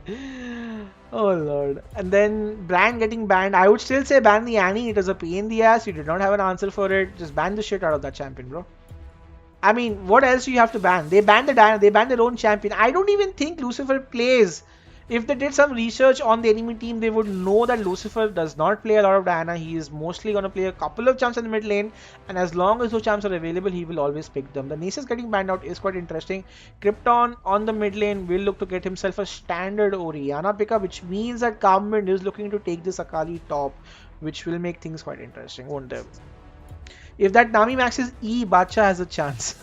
Oh lord. And then Brand getting banned. I would still say ban the Annie. It was a pain in the ass. You did not have an answer for it. Just ban the shit out of that champion, bro. I mean, what else do you have to ban? They banned the Diana. They banned their own champion. I don't even think Lucifer plays. If they did some research on the enemy team, they would know that Lucifer does not play a lot of Diana. He is mostly going to play a couple of champs in the mid lane. And as long as those champs are available, he will always pick them. The Nasus getting banned out is quite interesting. Krypton on the mid lane will look to get himself a standard Orianna pickup, which means that Carmen is looking to take this Akali top, which will make things quite interesting, won't it? If that Nami maxes E, Badshah has a chance.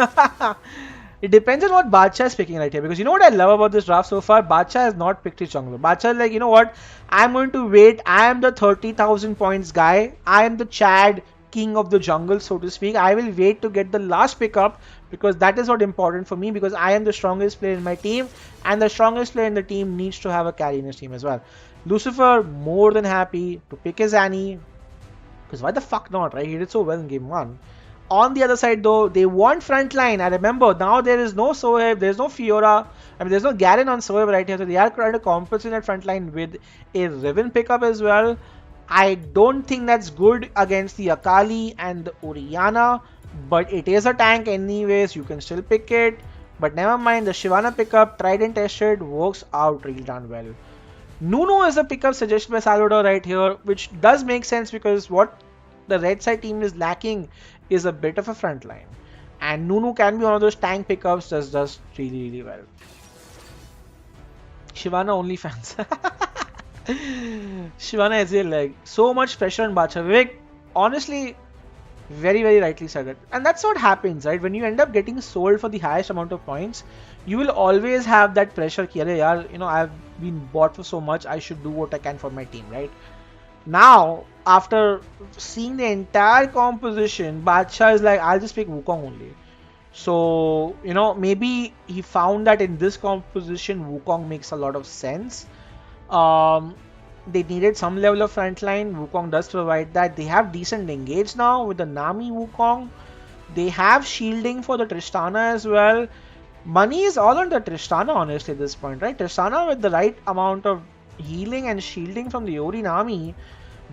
It depends on what Badshah is picking right here. Because you know what I love about this draft so far? Badshah has not picked his jungler. Badshah is like, you know what? I'm going to wait. I am the 30,000 points guy. I am the Chad king of the jungle, so to speak. I will wait to get the last pickup because that is what important for me because I am the strongest player in my team and the strongest player in the team needs to have a carry in his team as well. Lucifer more than happy to pick his Annie because why the fuck not, right? He did so well in game 1. On the other side though, they want frontline. I remember now there is no Soeb, there is no Fiora. I mean, there's no Garen on Soeb right here. So they are trying to compensate that frontline with a Riven pickup as well. I don't think that's good against the Akali and the Orianna. But it is a tank anyways. You can still pick it. But never mind, the Shyvana pickup, tried and tested, works out really darn well. Nunu is a pickup suggested by Salvador right here, which does make sense because what the red side team is lacking is a bit of a front line. And Nunu can be one of those tank pickups that does really, really well. Shyvana only fans. Shyvana is like so much pressure on Badshah. Vivek, honestly, very, very rightly said it. And that's what happens, right? When you end up getting sold for the highest amount of points, you will always have that pressure. I've been bought for so much, I should do what I can for my team, right? Now, after seeing the entire composition, Badshah is like, I'll just pick Wukong only. So, maybe he found that in this composition, Wukong makes a lot of sense. They needed some level of frontline. Wukong does provide that. They have decent engage now with the Nami Wukong. They have shielding for the Tristana as well. Money is all on the Tristana, honestly, at this point, right? Tristana with the right amount of healing and shielding from the Ori Nami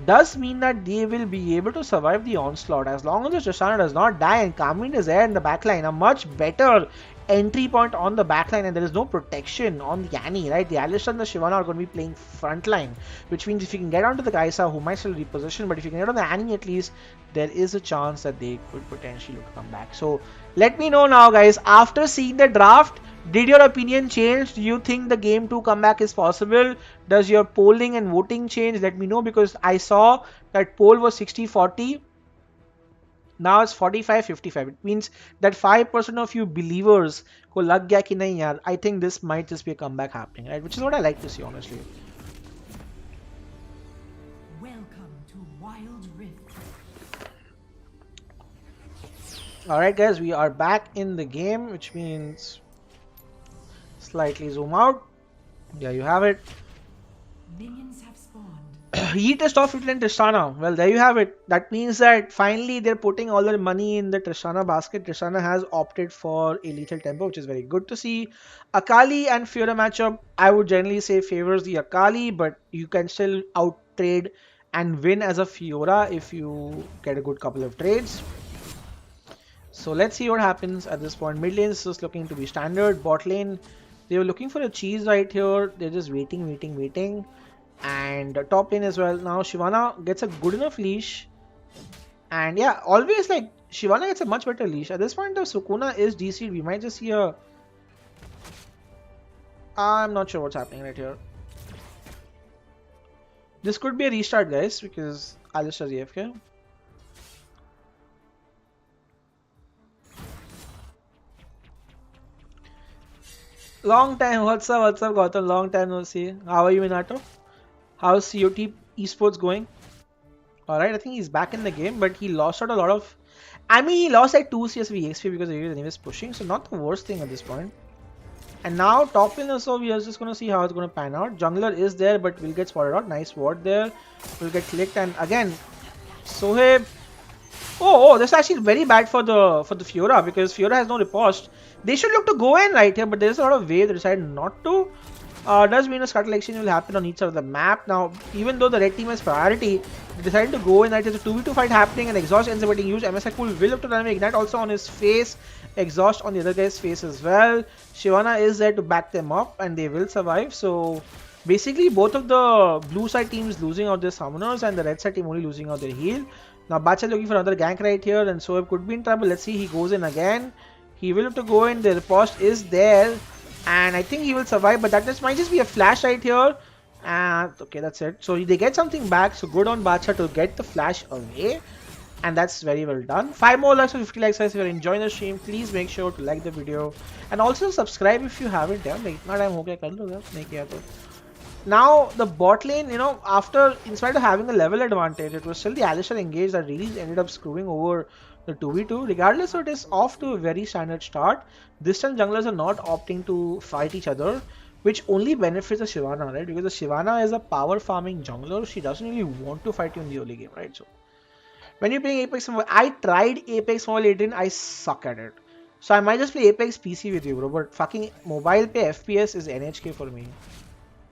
does mean that they will be able to survive the onslaught as long as the Tristana does not die and Carmine is there in the backline. A much better entry point on the backline and there is no protection on the Annie, right? The Alistar and the Shyvana are going to be playing frontline, which means if you can get onto the Kaisa, who might still reposition, but if you can get on the Annie at least, there is a chance that they could potentially look to come back. So let me know now, guys, after seeing the draft, did your opinion change? Do you think the game 2 comeback is possible? Does your polling and voting change? Let me know because I saw that poll was 60-40. Now it's 45-55. It means that 5% of you believers ko lag gaya ki nahi yaar. I think this might just be a comeback happening, right? Which is what I like to see, honestly. Welcome to Wild Rift. Alright guys, we are back in the game, which means slightly zoom out. There you have it. Minions have spawned. Yeet is top 15 Tristana. Well, there you have it. That means that finally they're putting all their money in the Tristana basket. Tristana has opted for a lethal tempo, which is very good to see. Akali and Fiora matchup, I would generally say favors the Akali, but you can still out trade and win as a Fiora if you get a good couple of trades. So let's see what happens at this point. Mid lane is just looking to be standard. Bot lane, they were looking for a cheese right here. They're just waiting. And top lane as well. Now Shyvana gets a good enough leash. And yeah, always like Shyvana gets a much better leash. At this point, the Sukuna is DC'd. We might just see a... I'm not sure what's happening right here. This could be a restart, guys, because Alistar's AFK. Long time. What's up, Gautam? Long time no see. How are you, Minato? How's COT esports going? Alright, I think he's back in the game, but he lost out a lot of... I mean, he lost like 2 CSV XP because he was pushing, so not the worst thing at this point. And now, top lane also, we are just going to see how it's going to pan out. Jungler is there, but will get spotted out. Nice ward there. Will get clicked, and again, Soheb... Oh, this is actually very bad for the Fiora, because Fiora has no riposte. They should look to go in right here, but there's a lot of waves they decided not to. Does mean a scuttle exchange will happen on each side of the map. Now, even though the red team has priority, they decided to go in. Right, there's a 2v2 fight happening, and Exhaust ends up getting used. MSI Cool will look to dynamic ignite also on his face. Exhaust on the other guy's face as well. Shyvana is there to back them up, and they will survive. So, basically, both of the blue side teams losing out their summoners, and the red side team only losing out their heal. Now, Bacha looking for another gank right here, and Soeb could be in trouble. Let's see, he goes in again. He will have to go in. The riposte is there. And I think he will survive, but that might just be a flash right here. And okay, that's it. So they get something back. So good on Bacha to get the flash away. And that's very well done. 5 more likes or 50 likes, guys. If you're enjoying the stream, please make sure to like the video. And also subscribe if you haven't. Now, the bot lane, you know, after, in spite of having a level advantage, it was still the Alistar engage that really ended up screwing over the 2v2. Regardless, it is off to a very standard start. This time, junglers are not opting to fight each other, which only benefits the Shyvana, right? Because the Shyvana is a power farming jungler. She doesn't really want to fight you in the early game, right? So, when you're playing Apex Mobile, I tried Apex Mobile 18, I suck at it. So, I might just play Apex PC with you, bro. But fucking mobile pay FPS is NHK for me.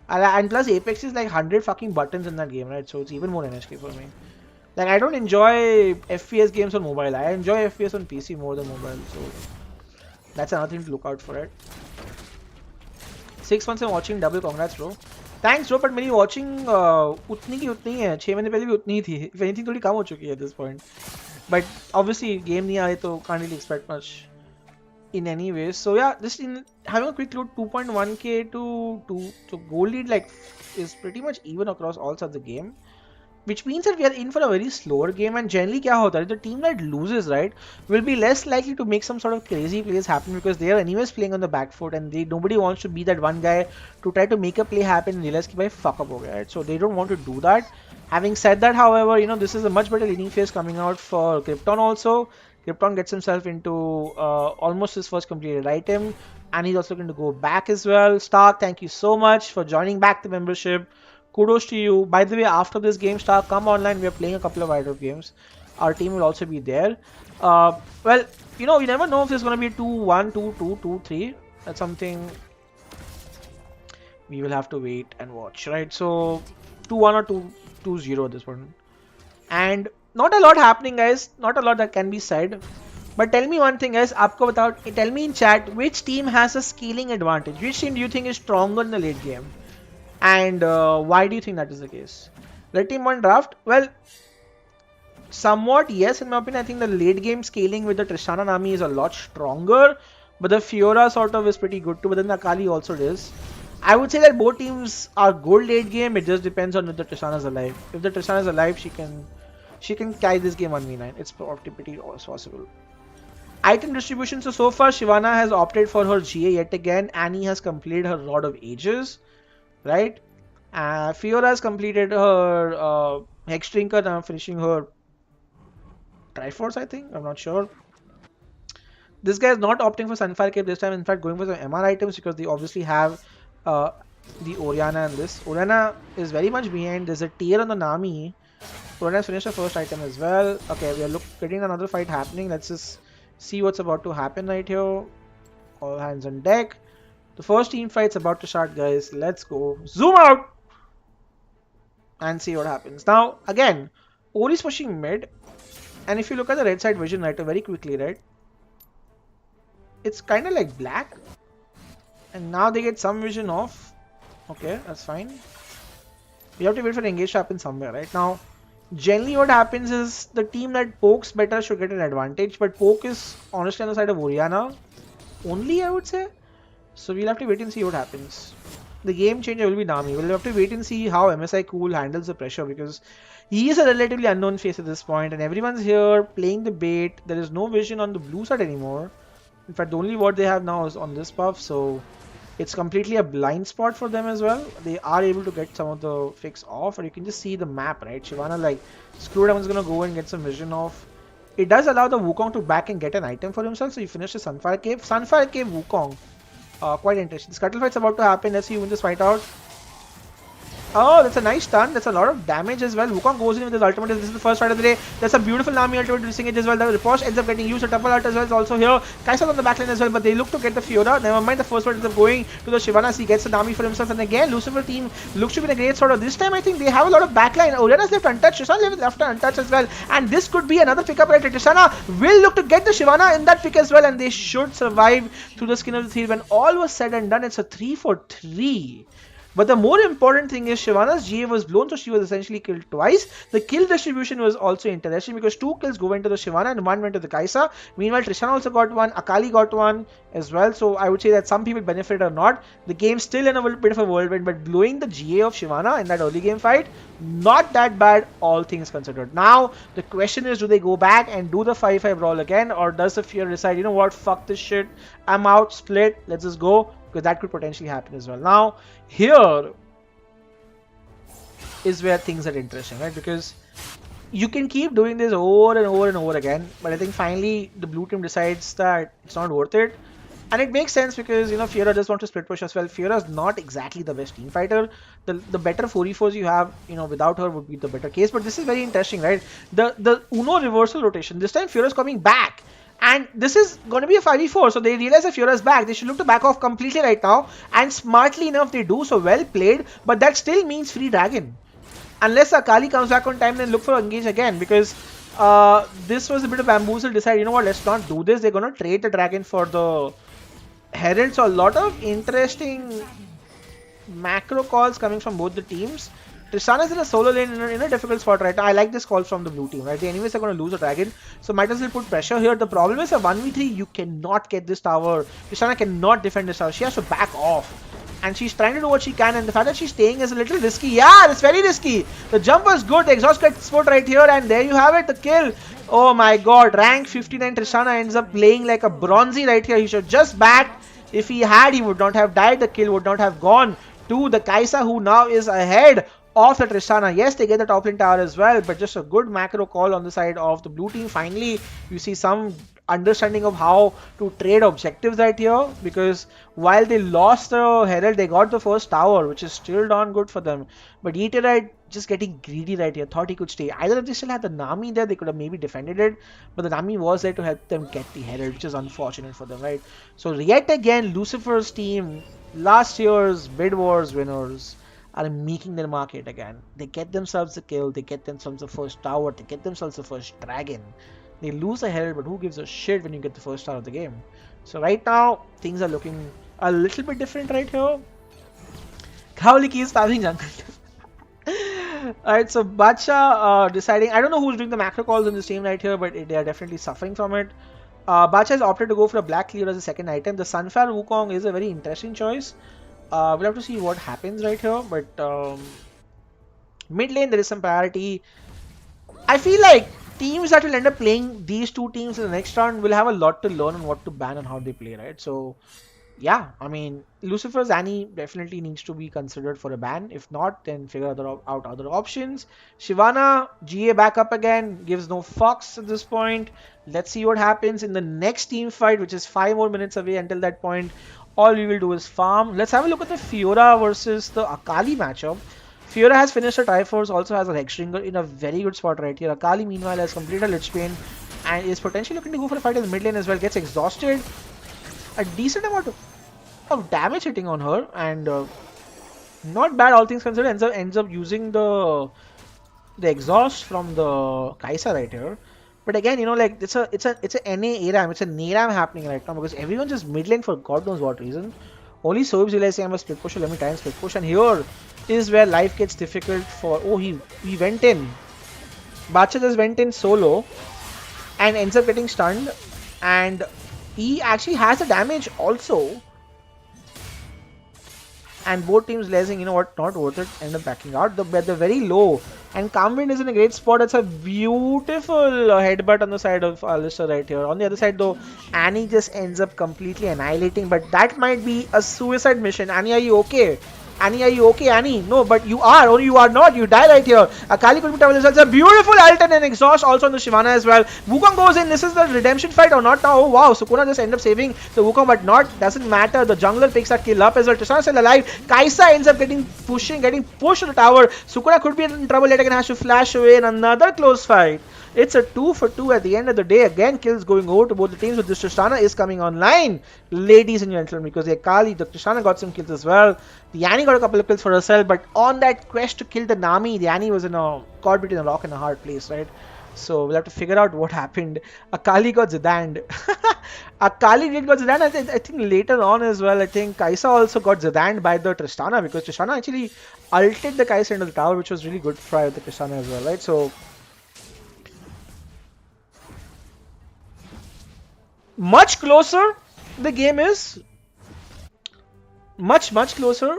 And plus, Apex is like 100 fucking buttons in that game, right? So, it's even more NHK for me. Like, I don't enjoy FPS games on mobile. I enjoy FPS on PC more than mobile. So, that's another thing to look out for it. 6 months I'm watching double. Congrats, bro. Thanks, bro. But मेरी watching उतनी की उतनी है. 6 महीने पहले भी उतनी ही थी. If anything, थोड़ी कम हो चुकी है at this point. But obviously, game नहीं आए तो can't really expect much in any way. So yeah, just in having a quick look, 2.1k to goal lead like is pretty much even across all sides of the game. Which means that we are in for a very slower game, and generally क्या होता है, the team that loses, right, will be less likely to make some sort of crazy plays happen because they are anyways playing on the back foot, and nobody wants to be that one guy to try to make a play happen and realize कि भाई fuck up हो गया, right? So they don't want to do that. Having said that, however, you know, this is a much better leading phase coming out for Krypton also. Krypton gets himself into almost his first completed item, and he's also going to go back as well. Stark, thank you so much for joining back the membership. Kudos to you. By the way, after this game, Stark, come online. We are playing a couple of idle games. Our team will also be there. Well, you know, you never know if there's going to be 2-1, 2-2, 2-3. That's something we will have to wait and watch, right? So, 2-1 or 2-0 at this point. And not a lot happening, guys. Not a lot that can be said. But tell me one thing, guys. Aapko batao, tell me in chat, which team has a scaling advantage? Which team do you think is stronger in the late game? And why do you think that is the case? Red team won draft? Well, somewhat yes, in my opinion. I think the late game scaling with the Tristana Nami is a lot stronger. But the Fiora sort of is pretty good too. But then the Akali also is. I would say that both teams are good late game. It just depends on if the Tristana is alive. If the Tristana is alive, she can carry this game 1v9. It's pretty possible. Item distribution. So far, Shyvana has opted for her GA yet again. Annie has completed her Rod of Ages. Right? Fiora has completed her Hex Trinket. Now finishing her Triforce, I think. I'm not sure. This guy is not opting for Sunfire Cape this time. In fact, going for some MR items because they obviously have uh, the Oriana and this. Oriana is very much behind. There's a tier on the Nami. Oriana's finished the first item as well. Okay, we are getting another fight happening. Let's just see what's about to happen right here. All hands on deck. The first team fight's about to start, guys. Let's go. Zoom out! And see what happens. Now, again, Ori's pushing mid. And if you look at the red side vision right very quickly, right? It's kind of like black. And now they get some vision off. Okay, that's fine. We have to wait for the engage to happen somewhere, right? Now, generally what happens is the team that pokes better should get an advantage. But poke is honestly on the side of Oriana only, I would say. So we'll have to wait and see what happens. The game changer will be Nami. We'll have to wait and see how MSI Cool handles the pressure because he is a relatively unknown face at this point and everyone's here playing the bait. There is no vision on the blue side anymore. In fact, the only ward they have now is on this buff, so it's completely a blind spot for them as well. They are able to get some of the fix off, and you can just see the map, right? Shyvana, like, screw it, I'm just gonna go and get some vision off. It does allow the Wukong to back and get an item for himself, so you finish the Sunfire Cave. Sunfire Cave Wukong. Quite interesting. The Scuttle fight's about to happen. Let's see who wins this fight out. Oh, that's a nice stun. That's a lot of damage as well. Wukong goes in with his ultimate. This is the first fight of the day. That's a beautiful Nami ultimate disengage as well. The riposte ends up getting used. A double ult as well is also here. Kai'Sa's on the backline as well, but they look to get the Fiora. Never mind, the first one ends up going to the Shyvana. He gets the Nami for himself. And again, Lucifer team looks to be in a great sort of. This time, I think they have a lot of backline. Oriana's left untouched. Tristana left untouched as well. And this could be another pickup right. Tristana will look to get the Shyvana in that pick as well. And they should survive through the skin of the teeth. When all was said and done, it's a 3-for-3. But the more important thing is Shyvana's GA was blown, so she was essentially killed twice. The kill distribution was also interesting because 2 kills go into the Shyvana and 1 went to the Kai'Sa. Meanwhile, Tristana also got 1, Akali got 1 as well. So I would say that some people benefit or not. The game's still in a little bit of a whirlwind, but blowing the GA of Shyvana in that early game fight, not that bad, all things considered. Now, the question is, do they go back and do the 5-5 brawl again, or does the Fear decide, you know what, fuck this shit, I'm out, split, let's just go? Because that could potentially happen as well. Now, here is where things are interesting, right? Because you can keep doing this over and over and over again, but I think finally the blue team decides that it's not worth it. And it makes sense because, you know, Fiora does want to split push as well. Fiora is not exactly the best team fighter. The better 4v4s you have, you know, without her would be the better case. But this is very interesting, right? The Uno reversal rotation. This time Fiora is coming back. And this is going to be a 5v4, so they realize that Fiora is back. They should look to back off completely right now. And smartly enough, they do, so well played. But that still means free dragon. Unless Akali comes back on time, then look for engage again. Because this was a bit of bamboozle. Decide, you know what, let's not do this. They're going to trade the dragon for the Herald. So a lot of interesting macro calls coming from both the teams. Tristana is in a solo lane in a difficult spot right now. I like this call from the blue team, right? They anyways are going to lose a dragon, so might as well put pressure here. The problem is a 1v3, you cannot get this tower. Tristana cannot defend this tower. She has to back off. And she's trying to do what she can, and the fact that she's staying is a little risky. Yeah, it's very risky. The jump was good. The exhaust gets put right here, and there you have it, the kill. Oh my god, rank 59 Tristana ends up playing like a bronzy right here. He should just back. If he had, he would not have died. The kill would not have gone to the Kai'Sa, who now is ahead of the Tristana. Yes, they get the top lane tower as well, but just a good macro call on the side of the blue team. Finally, you see some understanding of how to trade objectives right here, because while they lost the Herald, they got the first tower, which is still darn good for them. But Eaterite just getting greedy right here, thought he could stay. Either if they still had the Nami there, they could have maybe defended it, but the Nami was there to help them get the Herald, which is unfortunate for them, right? So yet again, Lucifer's team, last year's Bidwars winners, are making their market again. They get themselves a kill, they get themselves the first tower, they get themselves the first dragon. They lose a Herald, but who gives a shit when you get the first tower of the game? So right now, things are looking a little bit different right here. Kaoliki is spamming jungle. Alright, so Bacha deciding, I don't know who's doing the macro calls in this team right here, but they are definitely suffering from it. Bacha has opted to go for a black clear as a second item. The Sunfire Wukong is a very interesting choice. We'll have to see what happens right here, but mid lane there is some priority. I feel like teams that will end up playing these two teams in the next round will have a lot to learn on what to ban and how they play, right? So Yeah, I mean, Lucifer's Annie definitely needs to be considered for a ban. If not, then figure out other options. Shyvana, GA back up again, gives no fucks at this point. Let's see what happens in the next team fight, which is 5 more minutes away until that point. All we will do is farm. Let's have a look at the Fiora versus the Akali matchup. Fiora has finished her Triforce, also has a Hexbringer in a very good spot right here. Akali, meanwhile, has completed a Lich Bane and is potentially looking to go for a fight in the mid lane as well. Gets exhausted. A decent amount of damage hitting on her, and not bad all things considered. Ends up using the exhaust from the Kaisa right here. But again, like it's a NA ARAM, it's a NARAM happening right now because everyone's just mid lane for God knows what reason. Only Soib's realizing I'm a split push, let me try and split push, and here is where life gets difficult for. Oh, he went in. Bacha just went in solo and ends up getting stunned, and he actually has the damage also. And both teams realizing, you know what, not worth it, end up backing out. They're very low. And Calmwind is in a great spot. It's a beautiful headbutt on the side of Alistair right here. On the other side though, Annie just ends up completely annihilating. But that might be a suicide mission. Annie, are you okay? Annie, are you okay, Annie? No, but you are, or you are not. You die right here. Akali could be tough. It's a beautiful ult and an exhaust also on the Shyvana as well. Wukong goes in. This is the redemption fight or not now. Oh wow, Sukuna just end up saving the Wukong, but not, doesn't matter. The jungler picks that kill up as well. Tristana still alive. Kaisa ends up getting pushed to the tower. Sukuna could be in trouble later and has to flash away in another close fight. It's a 2 for 2 at the end of the day. Again, kills going over to both the teams, but this Tristana is coming online, ladies and gentlemen, because the Akali, the Tristana got some kills as well. The Annie got a couple of kills for herself, but on that quest to kill the Nami, the Annie was in a caught between a rock and a hard place, right? So we'll have to figure out what happened. Akali got Zidane. Akali did got Zidane. I think later on as well, I think Kaisa also got Zidane by the Tristana because Tristana actually ulted the Kaisa into the tower, which was really good for the Tristana as well, right? So much closer the game is, much closer,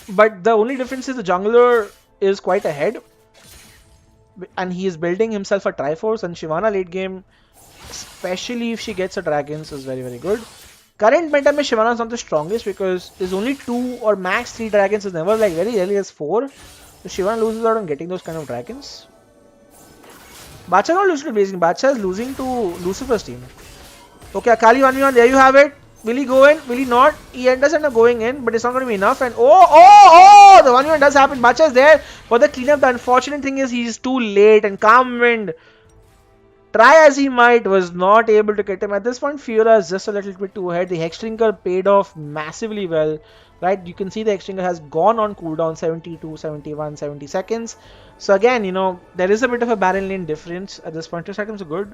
but the only difference is the jungler is quite ahead and he is building himself a Triforce, and Shyvana late game, especially if she gets a dragons, is very good. Current meta mein Shyvana is not the strongest because there's only 2 or max 3 dragons. Is never like very rarely as 4. So Shyvana loses out on getting those kind of dragons. Bacha not losing to Blazing, Bacha is losing to Lucifer's team. Okay, Akali 1v1, there you have it. Will he go in? Will he not? He does end up going in, but it's not going to be enough. And oh, the 1v1 does happen. Bacha is there for the cleanup. The unfortunate thing is he's too late, and Calmwind, try as he might, was not able to get him. At this point, Fiora is just a little bit too ahead. The Hexbringer paid off massively well, right? You can see the Hexbringer has gone on cooldown 72, 71, 70 seconds. So again, there is a bit of a barren lane difference at this point. 2 seconds are good.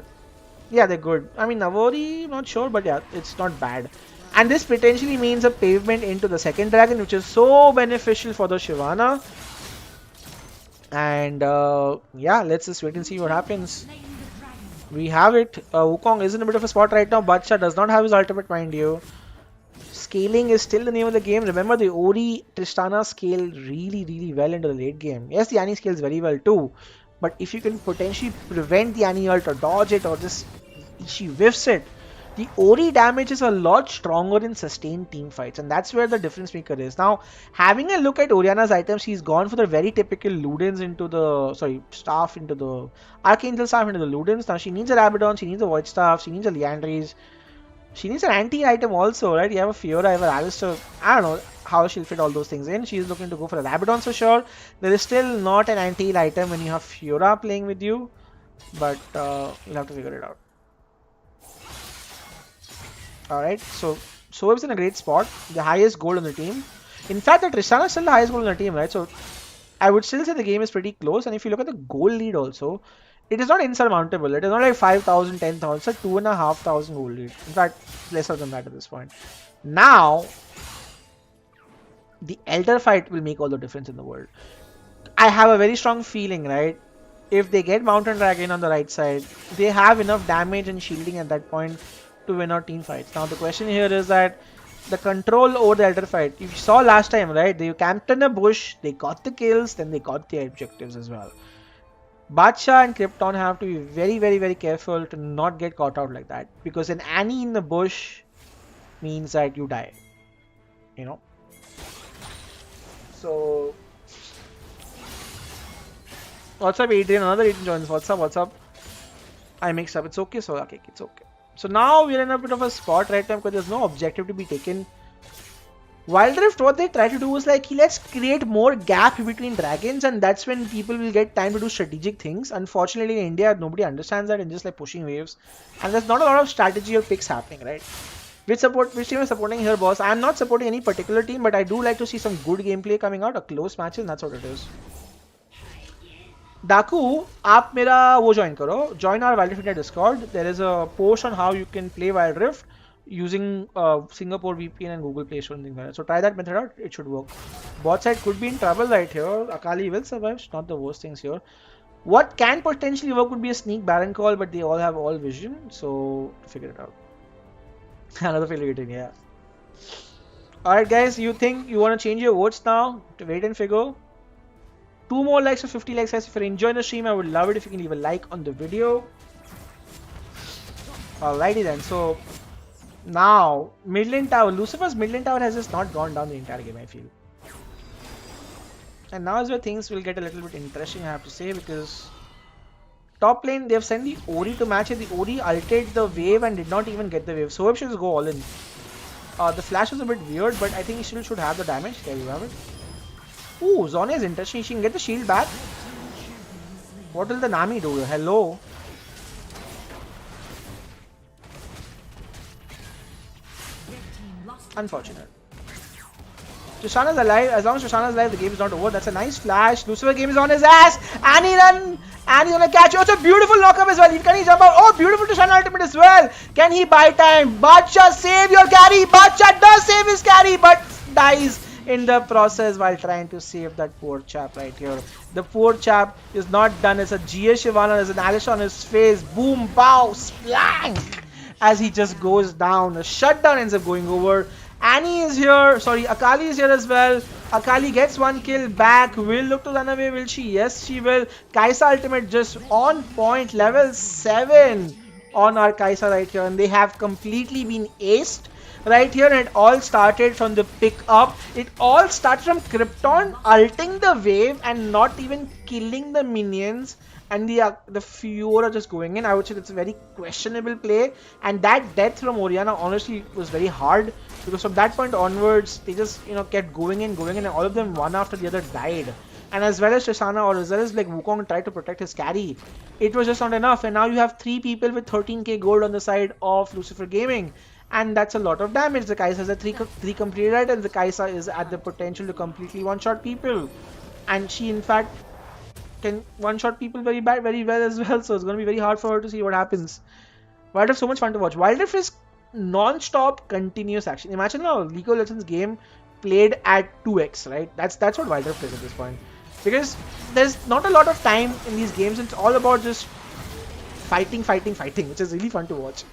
Yeah, they're good. I mean, Navori, not sure, but yeah, it's not bad. And this potentially means a pavement into the second dragon, which is so beneficial for the Shyvana. And yeah, let's just wait and see what happens. We have it. Wukong is in a bit of a spot right now. Bacha does not have his ultimate, mind you. Scaling is still the name of the game. Remember, the Ori Tristana scale really well into the late game. Yes, the Annie scales very well too. But if you can potentially prevent the Annie ult or dodge it or just she whiffs it, the Ori damage is a lot stronger in sustained team fights, and that's where the difference maker is. Now, having a look at Orianna's items, she's gone for the very typical Ludens into the, staff into the, Archangel staff into the Ludens. Now, she needs a Rabadon, she needs a Void staff, she needs a Liandry's, she needs an anti-item also, right? You have a Fiora, you have an Alistair, I don't know how she'll fit all those things in. She's looking to go for a Rabadon for sure. There is still not an anti-heal item when you have Fiora playing with you, but you'll have to figure it out. Alright, so Soeb's in a great spot, the highest gold on the team. In fact, the Tristana is still the highest gold on the team, right? So I would still say the game is pretty close, and if you look at the gold lead also, it is not insurmountable. It is not like 5,000, 10,000, it's like 2,500 gold lead. In fact, lesser than that at this point. Now, the Elder fight will make all the difference in the world. I have a very strong feeling, right? If they get Mountain Dragon on the right side, they have enough damage and shielding at that point to win our team fights. Now the question here is that the control over the Elder fight, you saw last time, right? They camped in a bush, they got the kills, then they got the objectives as well. Bacha and Krypton have to be very, very, very careful to not get caught out like that. Because an Annie in the bush means that you die. You know? So... What's up, Adrian? Another Adrian joins. What's up? What's up? I mixed up. It's okay, so okay, it's okay. So now we're in a bit of a spot right now because there's no objective to be taken. Wild Rift, what they try to do is like, let's create more gap between dragons, and that's when people will get time to do strategic things. Unfortunately, in India, nobody understands that and just like pushing waves. And there's not a lot of strategy or picks happening, right? Which team is supporting here, boss? I'm not supporting any particular team, but I do like to see some good gameplay coming out, a close matches, and that's what it is. Daku, आप मेरा वो join करो. Join our Wild Rift India Discord. There is a post on how you can play Wild Rift using Singapore VPN and Google Play Store and things like that. So try that method out. It should work. Bot side could be in trouble right here. Akali will survive. It's not the worst things here. What can potentially work would be a sneak Baron call, but they all have all vision. So figure it out. Another failure rating, yeah. Alright guys, you think you want to change your votes now? To wait and figure. 2 more likes for 50 likes, guys. If you're enjoying the stream, I would love it if you can leave a like on the video. Alrighty then. So now mid-lane tower, Lucifer's mid-lane tower has just not gone down the entire game, I feel. And now is where things will get a little bit interesting, I have to say, because top lane they have sent the Ori to match it. The Ori ulted the wave and did not even get the wave. So should just go all in. The flash was a bit weird, but I think he still should have the damage. There you have it. Ooh, Zone is interesting. She can get the shield back. What will the Nami do? Hello. Unfortunate. Tristana's alive. As long as Tristana's alive, the game is not over. That's a nice flash. Lucifer game is on his ass. Annie run. Annie's gonna catch you. It's a beautiful knockup as well. Can he jump out? Oh, beautiful Tristana ultimate as well. Can he buy time? Bacha, save your carry. Bacha does save his carry, but dies in the process while trying to save that poor chap right here. The poor chap is not done. It's a GS Shivana. There's an Alice on his face. Boom, bow, splank. As he just goes down. A shutdown ends up going over. Annie is here. Sorry, Akali is here as well. Akali gets 1 kill back. Will look to run away. Will she? Yes, she will. Kaisa ultimate just on point. Level 7 on our Kaisa right here. And they have completely been aced right here, and it all started from the pick up. It all started from Krypton ulting the wave and not even killing the minions, and the Fiora just going in. I would say that's a very questionable play, and that death from Orianna honestly was very hard, because from that point onwards they just kept going in, and all of them one after the other died. And as well as Tristana, or as well as like Wukong tried to protect his carry, it was just not enough. And now you have 3 people with 13k gold on the side of Lucifer Gaming. And that's a lot of damage. The Kaisa has a 3 completed items. The Kaisa is at the potential to completely one-shot people. And she in fact can one-shot people very well as well. So it's going to be very hard for her to see what happens. Wild Rift is so much fun to watch. Wild Rift is non-stop continuous action. Imagine a League of Legends game played at 2x, right? That's what Wild Rift is at this point. Because there's not a lot of time in these games. It's all about just fighting, which is really fun to watch.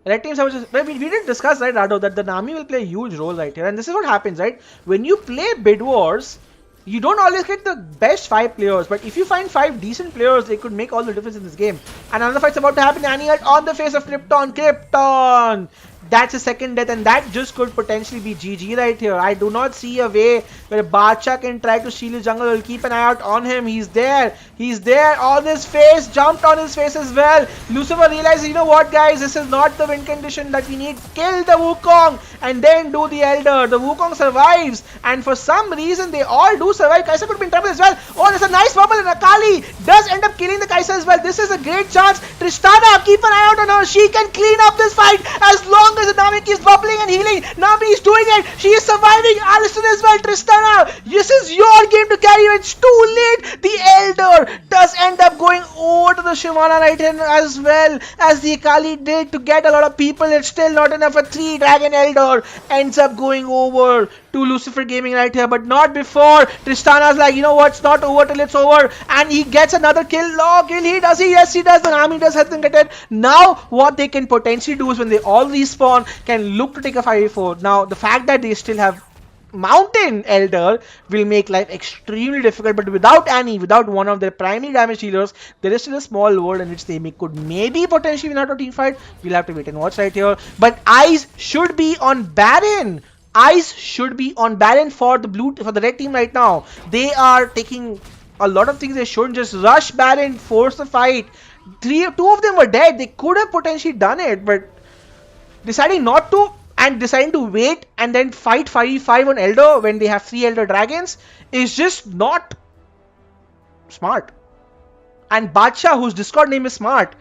Red teams have just, we did discuss, right, Rado, that the Nami will play a huge role right here. And this is what happens, right? When you play Bidwars, you don't always get the best 5 players. But if you find 5 decent players, they could make all the difference in this game. And another fight's about to happen. Annie on the face of Krypton. Krypton! That's a second death, and that just could potentially be GG right here. I do not see a way where Bacha can try to steal his jungle. We'll keep an eye out on him. He's there. He's there on his face. Jumped on his face as well. Lucifer realizes, you know what, guys? This is not the win condition that we need. Kill the Wukong and then do the Elder. The Wukong survives, and for some reason, they all do survive. Kaisa could be in trouble as well. Oh, there's a nice bubble, and Akali does end up killing the Kaisa as well. This is a great chance. Tristana, keep an eye out on her. She can clean up this fight as long as the Nami keeps bubbling and healing. Nami is doing it. She is surviving. Alison as well. Tristana, this is your game to carry. It's too late. The Elder does end up going over to the Shivana right here as well as the Akali did to get a lot of people. It's still not enough. A 3 Dragon Elder ends up going over to Lucifer Gaming right here, but not before. Tristana's like, you know what, it's not over till it's over, and he gets another kill. Oh, kill he does. Yes, he does. The Nami does help them get it. Now, what they can potentially do is when they all respawn, can look to take a 5v4. Now, the fact that they still have Mountain Elder will make life extremely difficult, but without Annie, without one of their primary damage dealers, there is still a small world in which they could maybe potentially win out a team fight. We'll have to wait and watch right here. But eyes should be on Baron. Eyes should be on Baron for the red team right now. They are taking a lot of things they shouldn't. Just rush Baron, force the fight. Two of them were dead. They could have potentially done it, but deciding not to and deciding to wait and then fight 5v5 on Elder when they have 3 Elder Dragons is just not smart. And Badsha, whose Discord name is Smart,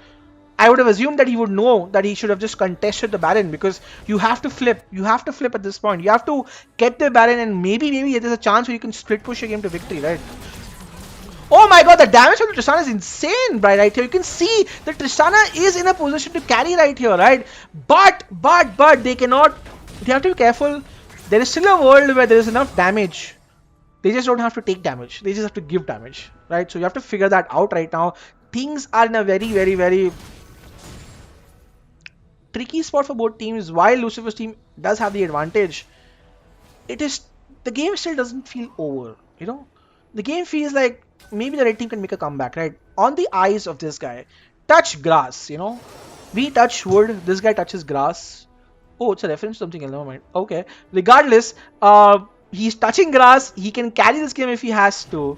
I would have assumed that he would know that he should have just contested the Baron, because you have to flip. You have to flip at this point. You have to get the Baron, and maybe there's a chance where you can split push your game to victory, right? Oh my god, the damage from the Tristana is insane right here. You can see that Tristana is in a position to carry right here, right? But they cannot, they have to be careful. There is still a world where there is enough damage. They just don't have to take damage. They just have to give damage, right? So you have to figure that out right now. Things are in a very tricky spot for both teams. While Lucifer's team does have the advantage, the game still doesn't feel over, you know? The game feels like maybe the red team can make a comeback, right? On the eyes of this guy, touch grass, you know? We touch wood, this guy touches grass. Oh, it's a reference to something else, never mind. Okay. Regardless, he's touching grass. He can carry this game if he has to.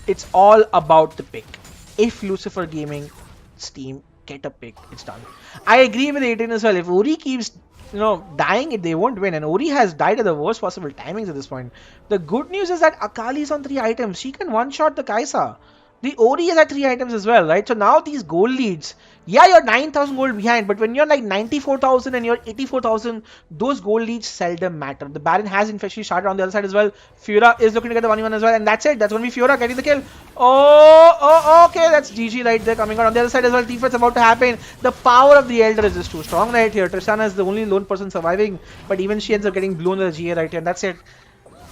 It's all about the pick. If Lucifer Gaming's team get a pick, it's done. I agree with 18 as well. If Ori keeps dying, they won't win. And Ori has died at the worst possible timings at this point. The good news is that Akali is on 3 items. She can one-shot the Kaisa. The Ori is at 3 items as well, right? So now these goal leads, yeah, you're 9,000 gold behind, but when you're like 94,000 and you're 84,000, those goal leads seldom matter. The Baron has infection started on the other side as well. Fiora is looking to get the 1v1 as well, and that's it. That's going to be Fiora getting the kill. Oh, okay, that's GG right there coming out. On the other side as well, T-Fight's about to happen. The power of the Elder is just too strong right here. Tristana is the only lone person surviving, but even she ends up getting blown with the GA right here, and that's it.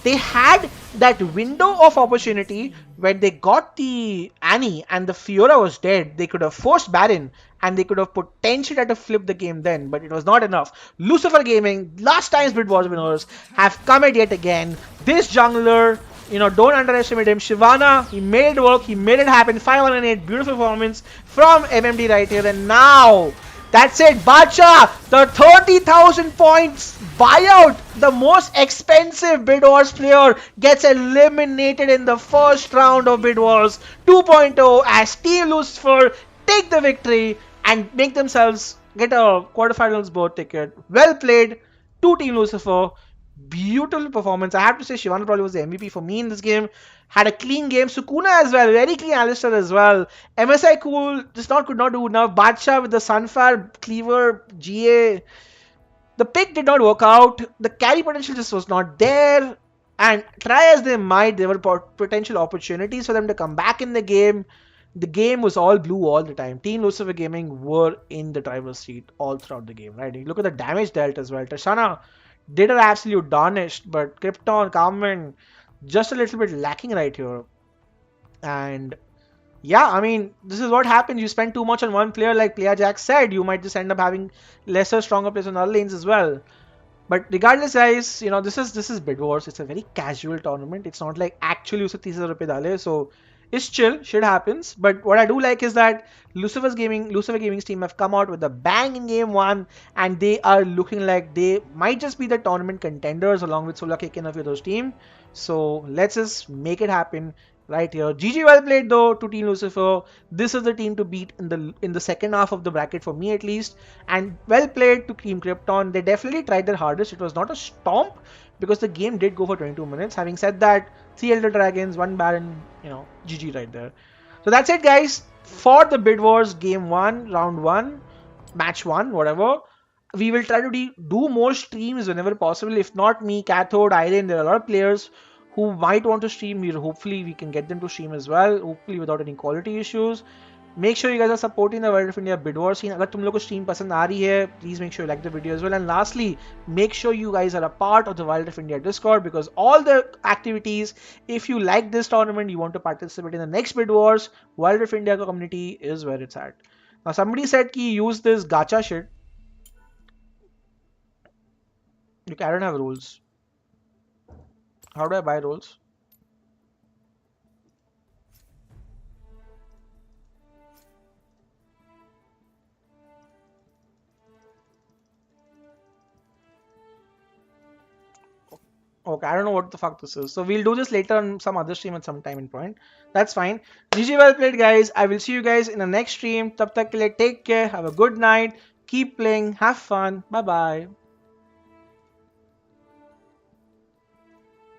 They had that window of opportunity when they got the Annie and the Fiora was dead. They could have forced Baron and they could have potentially tried to flip the game then, but it was not enough. Lucifer Gaming, last time's Bidwars winners, have come at yet again. This jungler, don't underestimate him. Shyvana, he made it work, he made it happen. 5-1-8, beautiful performance from MMD right here. And now, that's it, Bacha, the 30,000 points buyout, the most expensive Bid Wars player, gets eliminated in the first round of Bid Wars 2.0 as Team Lucifer take the victory and make themselves get a quarterfinals berth ticket. Well played to Team Lucifer. Beautiful performance. I have to say Shyvana probably was the MVP for me in this game. Had a clean game. Sukuna as well. Very clean Alistar as well. MSI cool. Could not do enough. Badsha with the Sunfire, Cleaver, GA. The pick did not work out. The carry potential just was not there. And try as they might, there were potential opportunities for them to come back in the game. The game was all blue all the time. Team Lucifer Gaming were in the driver's seat all throughout the game, right? You look at the damage dealt as well. Tristana did her absolute darnished, but Krypton, Carmen, just a little bit lacking right here. And yeah, I mean, this is what happens. You spend too much on one player, like Player Jack said, you might just end up having lesser, stronger players on other lanes as well. But regardless, guys, this is Bid Wars. It's a very casual tournament. It's not like actually usse 30,000 dale, so it's chill, shit happens. But what I do like is that Lucifer Gaming's team have come out with a bang in game 1, and they are looking like they might just be the tournament contenders along with Solakek and a few of those team. So let's just make it happen right here. GG, well played though to Team Lucifer. This is the team to beat in the second half of the bracket for me at least. And well played to Team Krypton. They definitely tried their hardest. It was not a stomp because the game did go for 22 minutes. Having said that, 3 Elder Dragons, 1 Baron, GG right there. So that's it, guys, for the Bid Wars game 1, round 1, match 1, whatever. We will try to do more streams whenever possible. If not me, Cathode, Irene, there are a lot of players who might want to stream. Hopefully we can get them to stream as well, hopefully without any quality issues. Make sure you guys are supporting the World of India Bid War scene. If you guys stream pasand aa rahi hai, please make sure you like the video as well. And lastly, make sure you guys are a part of the Wild of India Discord, because all the activities, if you like this tournament, you want to participate in the next Bid Wars, Wild of India community is where it's at. Now somebody said ki use this gacha shit. Okay, I don't have rules. How do I buy rules? Okay, I don't know what the fuck this is. So we'll do this later on some other stream at some time in point. That's fine. GG, well played, guys. I will see you guys in the next stream. Tab tak ke liye, take care. Have a good night. Keep playing. Have fun. Bye bye.